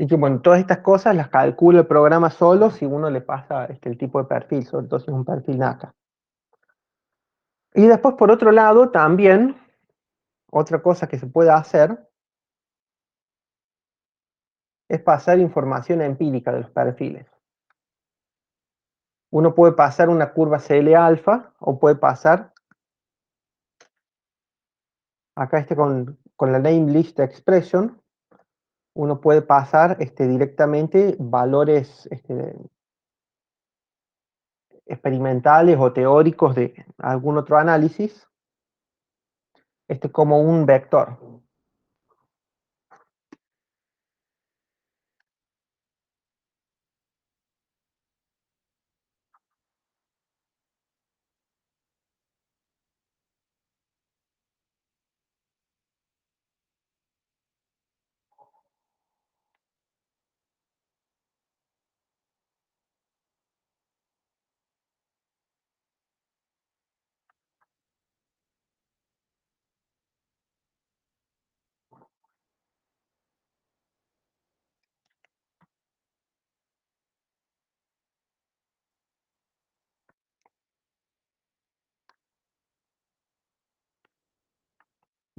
Y que bueno, todas estas cosas las calcula el programa solo si uno le pasa el tipo de perfil, sobre todo si es un perfil NACA. Y después, por otro lado, también, otra cosa que se puede hacer es pasar información empírica de los perfiles. Uno puede pasar una curva CL alfa o puede pasar, acá con la name list expression, uno puede pasar directamente valores experimentales o teóricos de algún otro análisis, como un vector.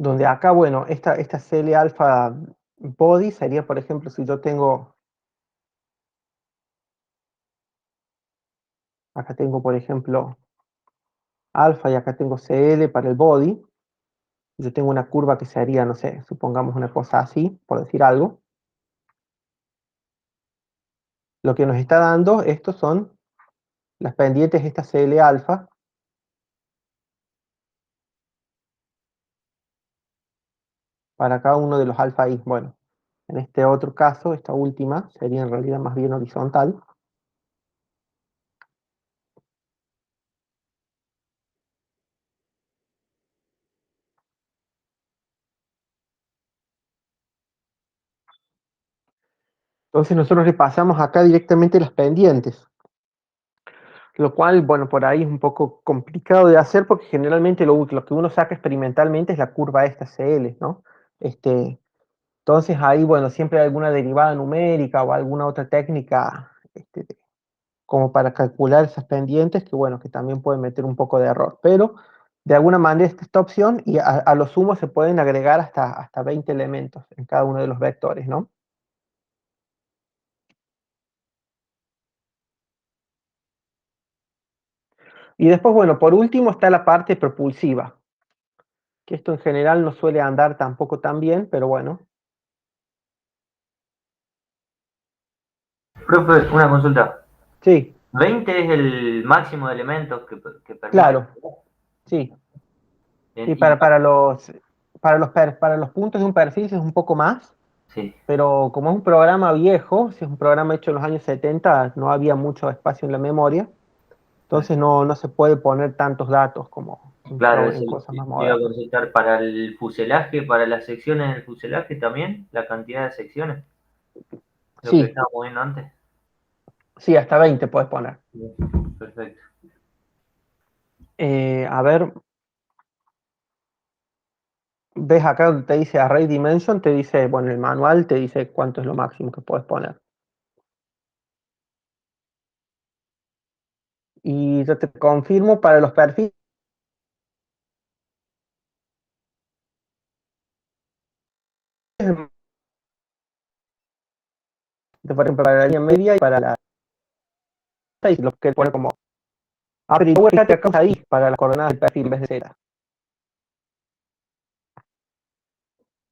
Donde acá, bueno, esta CL alfa body sería, por ejemplo, si yo tengo, acá tengo, por ejemplo, alfa y acá tengo CL para el body, yo tengo una curva que sería, no sé, supongamos una cosa así, por decir algo. Lo que nos está dando, estos son las pendientes de esta CL alfa para cada uno de los alfa i. Bueno, en este otro caso, esta última sería en realidad más bien horizontal. Entonces nosotros le pasamos acá directamente las pendientes, lo cual, bueno, por ahí es un poco complicado de hacer porque generalmente lo que uno saca experimentalmente es la curva esta CL, ¿no? Entonces ahí, bueno, siempre hay alguna derivada numérica o alguna otra técnica como para calcular esas pendientes que, bueno, que también pueden meter un poco de error. Pero de alguna manera está esta opción y a lo sumo se pueden agregar hasta 20 elementos en cada uno de los vectores, ¿no? Y después, bueno, por último está la parte propulsiva, que esto en general no suele andar tampoco tan bien, pero bueno. Profe, una consulta. Sí, 20 es el máximo de elementos que permite. claro, sí. Sí, Y para los puntos de un perfil es un poco más, sí, pero como es un programa viejo, si es un programa hecho en los años 70, no había mucho espacio en la memoria, entonces no se puede poner tantos datos como claro, en sí. cosas más Te iba a modernas. consultar para el fuselaje, para las secciones del fuselaje también, la cantidad de secciones, lo que Sí, estábamos viendo antes. sí, hasta 20 puedes poner. Bien, perfecto. A ver, ves acá donde te dice Array Dimension, te dice, bueno, el manual te dice cuánto es lo máximo que puedes poner. Y yo te confirmo, para los perfiles, por ejemplo, para la línea media y para la y lo que pone como pero igual fíjate acá ahí para las coordenadas del perfil en vez de Z.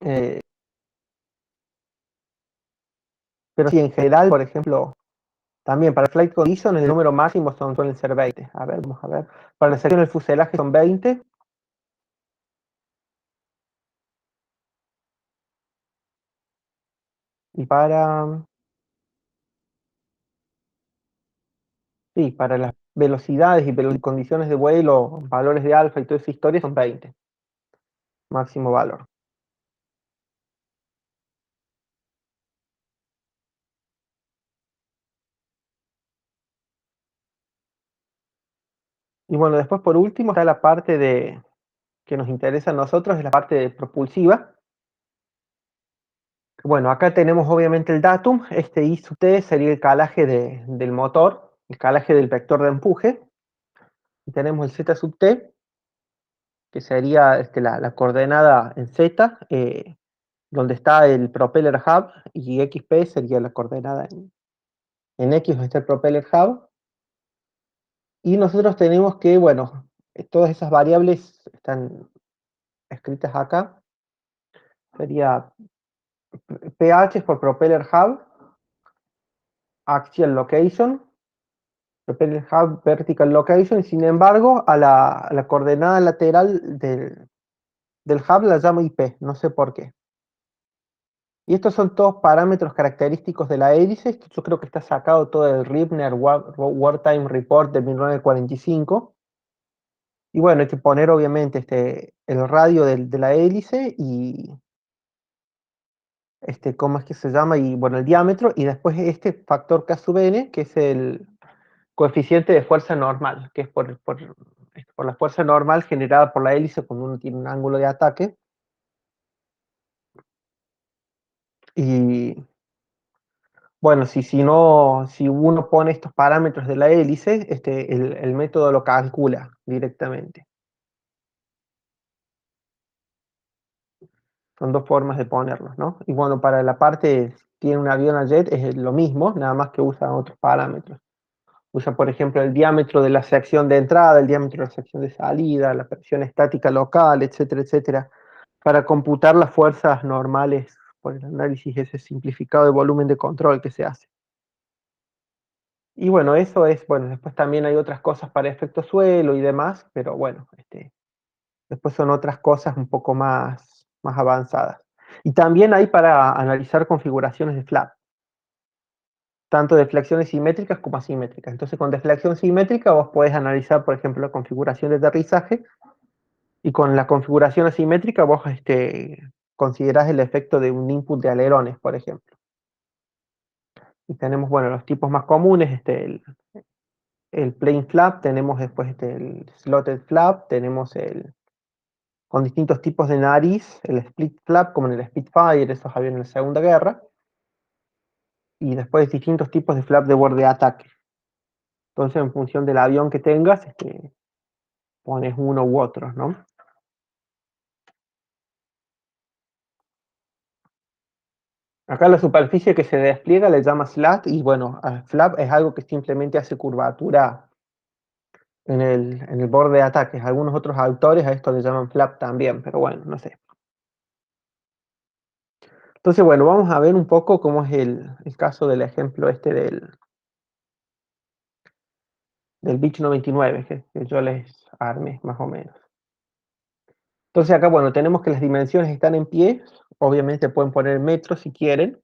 Eh, pero sí, en general, por ejemplo, también para flight conditions el número máximo suelen ser 20. A ver, vamos a ver. Para la sección del fuselaje son 20. Y sí, para las velocidades y condiciones de vuelo, valores de alfa y toda esa historia son 20. Máximo valor. Y bueno, después por último está la parte que nos interesa a nosotros, es la parte de propulsiva. Bueno, acá tenemos obviamente el datum, este I sub t sería el calaje del motor, el calaje del vector de empuje, y tenemos el z sub t, que sería la coordenada en z, donde está el propeller hub, y xp sería la coordenada en x, donde está el propeller hub, y nosotros tenemos que, bueno, todas esas variables están escritas acá, sería ph por propeller hub, axial location, Propeller Hub Vertical Location, sin embargo, a la coordenada lateral del hub la llamo IP, no sé por qué. Y estos son todos parámetros característicos de la hélice, que yo creo que está sacado todo del Ribner Wartime Report de 1945. Y bueno, hay que poner obviamente el radio de la hélice y ¿cómo es que se llama? Y bueno, el diámetro, y después este factor K sub n, que es el coeficiente de fuerza normal, que es por la fuerza normal generada por la hélice cuando uno tiene un ángulo de ataque. Y bueno, si uno pone estos parámetros de la hélice, el método lo calcula directamente. Son dos formas de ponerlos, ¿no? Y bueno, para la parte, tiene un avión a jet, es lo mismo, nada más que usa otros parámetros. Usa, por ejemplo, el diámetro de la sección de entrada, el diámetro de la sección de salida, la presión estática local, etcétera, etcétera, para computar las fuerzas normales por el análisis ese simplificado de volumen de control que se hace. Y bueno, eso es, bueno, después también hay otras cosas para efecto suelo y demás, pero bueno, después son otras cosas un poco más avanzadas. Y también hay para analizar configuraciones de flap, tanto de deflecciones simétricas como asimétricas. Entonces, con deflexión simétrica vos podés analizar, por ejemplo, la configuración de aterrizaje, y con la configuración asimétrica vos considerás el efecto de un input de alerones, por ejemplo. Y tenemos, bueno, los tipos más comunes, el plain flap, tenemos después el slotted flap, tenemos con distintos tipos de nariz, el split flap, como en el Spitfire, esos aviones en la Segunda Guerra, y después distintos tipos de flap de borde de ataque. Entonces, en función del avión que tengas, pones uno u otro, ¿no? Acá la superficie que se despliega le llama slat, y bueno, flap es algo que simplemente hace curvatura en el borde de ataque. Algunos otros autores a esto le llaman flap también, pero bueno, no sé. Entonces, bueno, vamos a ver un poco cómo es el caso del ejemplo del Beech 99, que yo les armé más o menos. Entonces acá, bueno, tenemos que las dimensiones están en pies, obviamente pueden poner metros si quieren.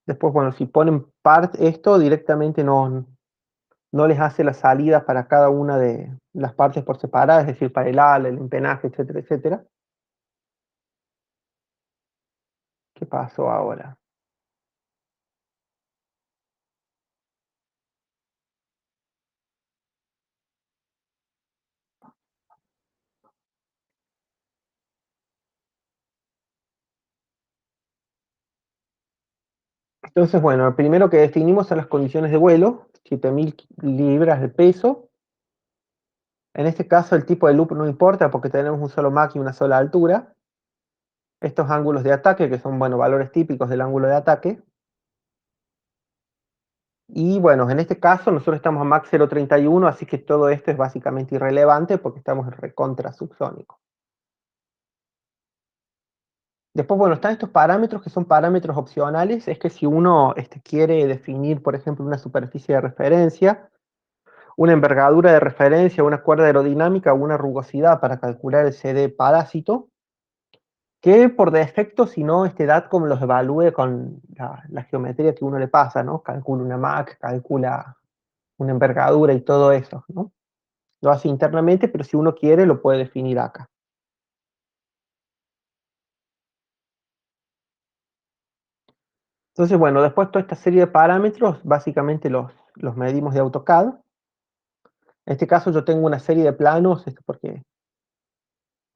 Después, bueno, si ponen part esto, directamente no les hace la salida para cada una de las partes por separado, es decir, para el ala, el empenaje, etcétera, etcétera. ¿Qué pasó ahora? Entonces, bueno, lo primero que definimos son las condiciones de vuelo, 7000 libras de peso. En este caso el tipo de loop no importa porque tenemos un solo Mach y una sola altura. Estos ángulos de ataque, que son, bueno, valores típicos del ángulo de ataque. Y bueno, en este caso nosotros estamos a Mach 0,31, así que todo esto es básicamente irrelevante porque estamos en recontra subsónico. Después, bueno, están estos parámetros que son parámetros opcionales. Es que si uno quiere definir, por ejemplo, una superficie de referencia, una envergadura de referencia, una cuerda aerodinámica o una rugosidad para calcular el CD parásito, que por defecto, si no, DATCOM los evalúe con la geometría que uno le pasa, ¿no? Calcula una Mach, calcula una envergadura y todo eso, ¿no? Lo hace internamente, pero si uno quiere, lo puede definir acá. Entonces, bueno, después toda esta serie de parámetros, básicamente los medimos de AutoCAD. En este caso yo tengo una serie de planos, porque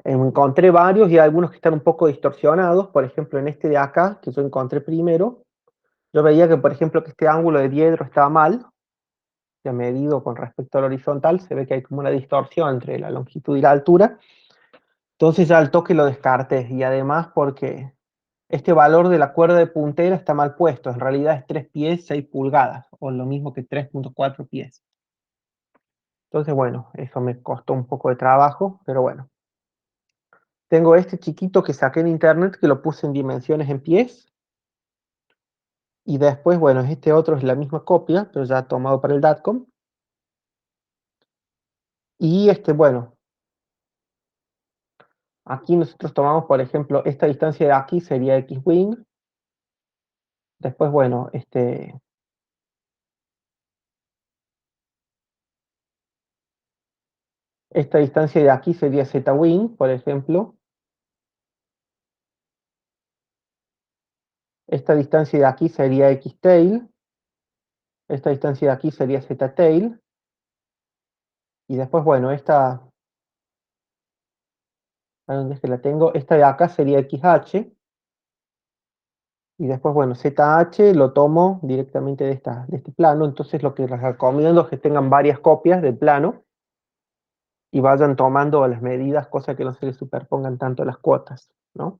encontré varios y hay algunos que están un poco distorsionados. Por ejemplo, en este de acá, que yo encontré primero, yo veía que, por ejemplo, que este ángulo de diedro estaba mal, ya medido con respecto al horizontal, se ve que hay como una distorsión entre la longitud y la altura. Entonces ya al toque lo descarté, y además porque este valor de la cuerda de puntera está mal puesto, en realidad es 3 pies 6 pulgadas, o lo mismo que 3,4 pies. Entonces, bueno, eso me costó un poco de trabajo, pero bueno. Tengo este chiquito que saqué en internet, que lo puse en dimensiones en pies, y después, bueno, este otro es la misma copia, pero ya tomado para el DATCOM. Y bueno, aquí nosotros tomamos, por ejemplo, esta distancia de aquí sería X-Wing. Después, bueno, esta distancia de aquí sería Z-Wing, por ejemplo. Esta distancia de aquí sería X-Tail. Esta distancia de aquí sería Z-Tail. Y después, bueno, ¿a dónde es que la tengo? Esta de acá sería XH. Y después, bueno, ZH lo tomo directamente de este plano. Entonces lo que les recomiendo es que tengan varias copias del plano y vayan tomando las medidas, cosa que no se les superpongan tanto las cuotas, ¿no?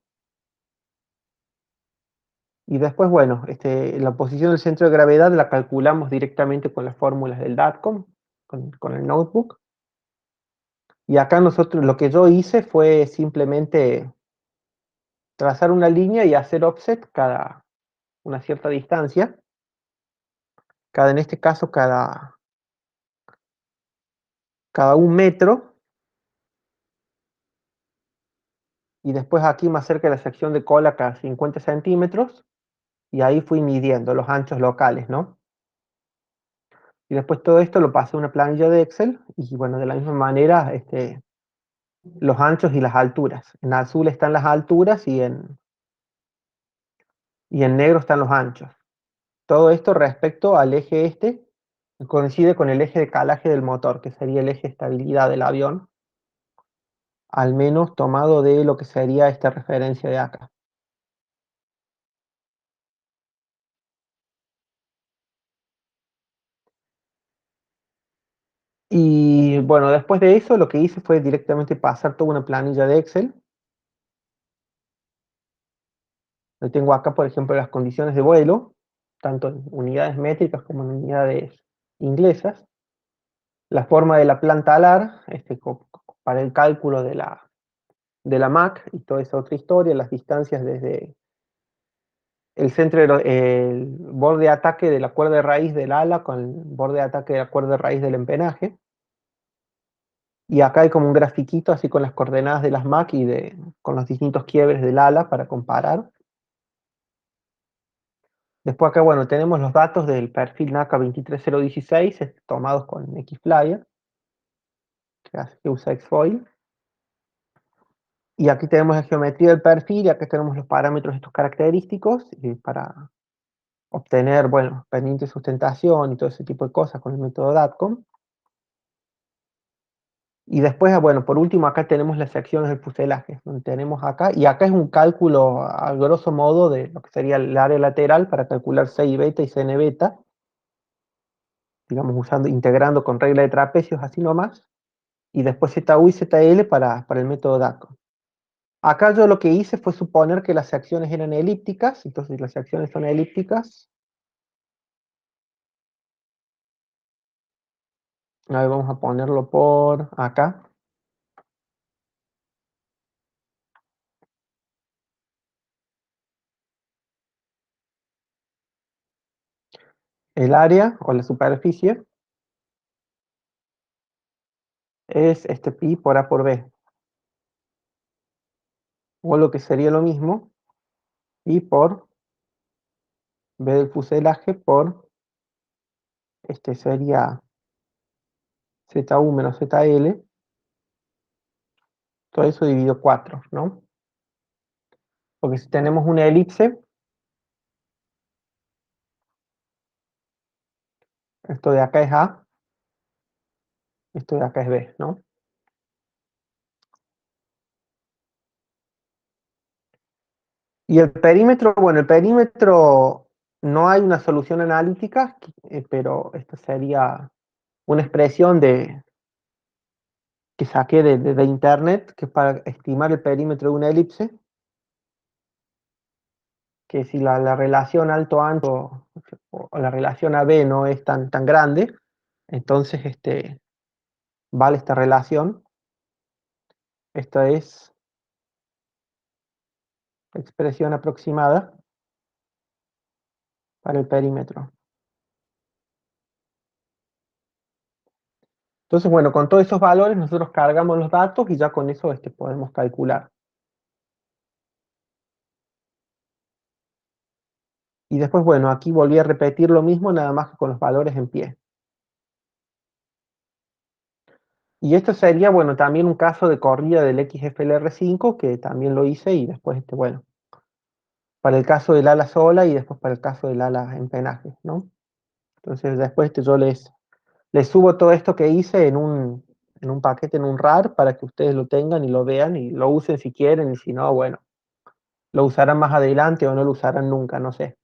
Y después, bueno, la posición del centro de gravedad la calculamos directamente con las fórmulas del DATCOM, con el notebook. Y acá nosotros, lo que yo hice fue simplemente trazar una línea y hacer offset cada una cierta distancia. En este caso, cada 1 metro. Y después aquí más cerca de la sección de cola cada 50 centímetros. Y ahí fui midiendo los anchos locales, ¿no? Y después todo esto lo pasé a una planilla de Excel. Y bueno, de la misma manera, los anchos y las alturas. En azul están las alturas y y en negro están los anchos. Todo esto respecto al eje este, que coincide con el eje de calaje del motor, que sería el eje de estabilidad del avión, al menos tomado de lo que sería esta referencia de acá. Y bueno, después de eso lo que hice fue directamente pasar toda una planilla de Excel. Yo tengo acá, por ejemplo, las condiciones de vuelo, tanto en unidades métricas como en unidades inglesas, la forma de la planta alar, para el cálculo de la MAC y toda esa otra historia, las distancias desde el centro, el borde de ataque de la cuerda de raíz del ala con el borde de ataque de la cuerda de raíz del empenaje. Y acá hay como un grafiquito así con las coordenadas de las MAC y con los distintos quiebres del ala para comparar. Después acá, bueno, tenemos los datos del perfil NACA 23016 tomados con Xflyer, que usa Xfoil. Y aquí tenemos la geometría del perfil y aquí tenemos los parámetros estos característicos para obtener, bueno, pendiente de sustentación y todo ese tipo de cosas con el método DATCOM. Y después, bueno, por último acá tenemos las secciones del fuselaje, donde tenemos acá, y acá es un cálculo a grosso modo de lo que sería el área lateral para calcular CI beta y CN beta, digamos integrando con regla de trapecios así nomás, y después ZU y ZL para el método DATCOM. Acá yo lo que hice fue suponer que las secciones eran elípticas, entonces las secciones son elípticas. A ver, vamos a ponerlo por acá. El área o la superficie es este pi por A por B. O lo que sería lo mismo, pi por B del fuselaje por, sería ZU menos ZL, todo eso dividido 4, ¿no? Porque si tenemos una elipse, esto de acá es A, esto de acá es B, ¿no? Y el perímetro, bueno, el perímetro no hay una solución analítica, pero esto sería una expresión que saqué de internet, que es para estimar el perímetro de una elipse, que si la relación alto-ancho o la relación AB no es tan grande, entonces vale esta relación. Esta es expresión aproximada para el perímetro. Entonces, bueno, con todos esos valores nosotros cargamos los datos y ya con eso podemos calcular. Y después, bueno, aquí volví a repetir lo mismo, nada más que con los valores en pie. Y esto sería, bueno, también un caso de corrida del XFLR5, que también lo hice, y después, bueno, para el caso del ala sola y después para el caso del ala en penaje, ¿no? Entonces después yo les subo todo esto que hice en un paquete, en un RAR, para que ustedes lo tengan y lo vean y lo usen si quieren, y si no, bueno, lo usarán más adelante o no lo usarán nunca, no sé.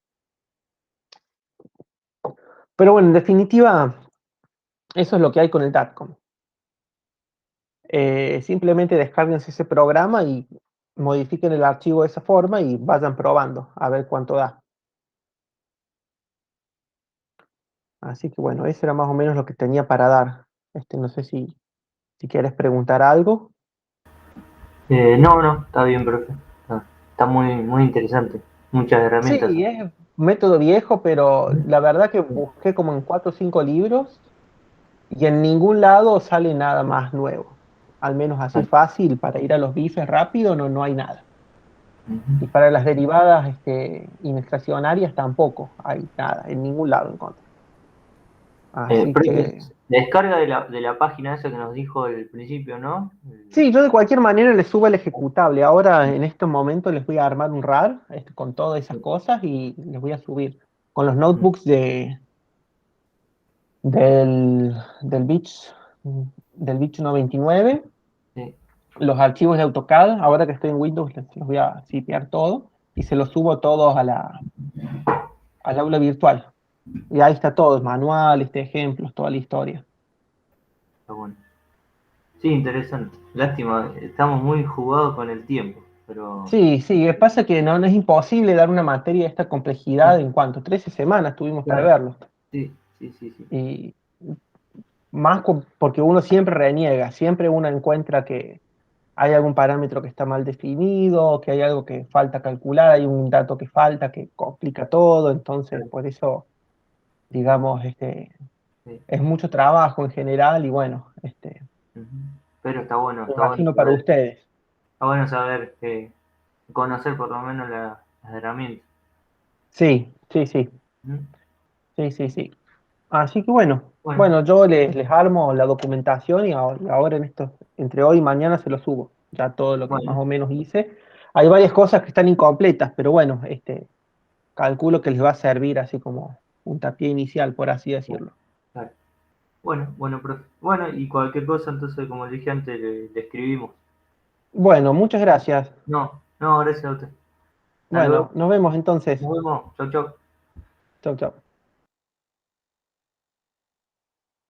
Pero bueno, en definitiva, eso es lo que hay con el DATCOM. Simplemente descárguense ese programa y modifiquen el archivo de esa forma y vayan probando a ver cuánto da. Así que bueno, eso era más o menos lo que tenía para dar. No sé si quieres preguntar algo. No, está bien, profe. Está muy, muy interesante. Muchas herramientas. Sí, es un método viejo, pero la verdad que busqué como en 4 o 5 libros y en ningún lado sale nada más nuevo. Al menos así fácil para ir a los bifes rápido, no hay nada. Y para las derivadas inflacionarias tampoco hay nada, en ningún lado encontré. Así Profe, que. La descarga de la página esa que nos dijo al principio, ¿no? Sí, yo de cualquier manera les subo el ejecutable. Ahora, en estos momentos, les voy a armar un RAR con todas esas cosas y les voy a subir con los notebooks del, del Beach, del Beach 129, Sí, los archivos de AutoCAD. Ahora que estoy en Windows, les voy a sipear todo y se los subo todos al aula virtual. Y ahí está todo, manuales, ejemplos, toda la historia. está bueno. Sí, interesante. Lástima, estamos muy jugados con el tiempo, pero Sí, sí, pasa que no es imposible dar una materia de esta complejidad en cuanto 13 semanas tuvimos para claro, verlo. sí, sí, sí, sí. Y más porque uno siempre reniega, siempre uno encuentra que hay algún parámetro que está mal definido, que hay algo que falta calcular, hay un dato que falta, que complica todo, entonces Claro, por eso, digamos, sí. es mucho trabajo en general y bueno, Ujú. Pero me está bueno imagino para saber, ustedes. está bueno saber conocer por lo menos las herramientas. Sí, sí, sí, Ujú. sí, sí, sí. Así que bueno, Bueno, bueno, yo les armo la documentación y ahora en estos, entre hoy y mañana se lo subo, ya todo lo que más bueno, o menos hice. Hay varias cosas que están incompletas, pero bueno, calculo que les va a servir así como un tapié inicial, por así decirlo. claro. Bueno, bueno, profe. Bueno, y cualquier cosa, entonces, como le dije antes, le escribimos. Bueno, muchas gracias. No, no, gracias a usted. Hasta luego. Bueno, nos vemos entonces. Nos vemos. Chau, chau. Chau, chau.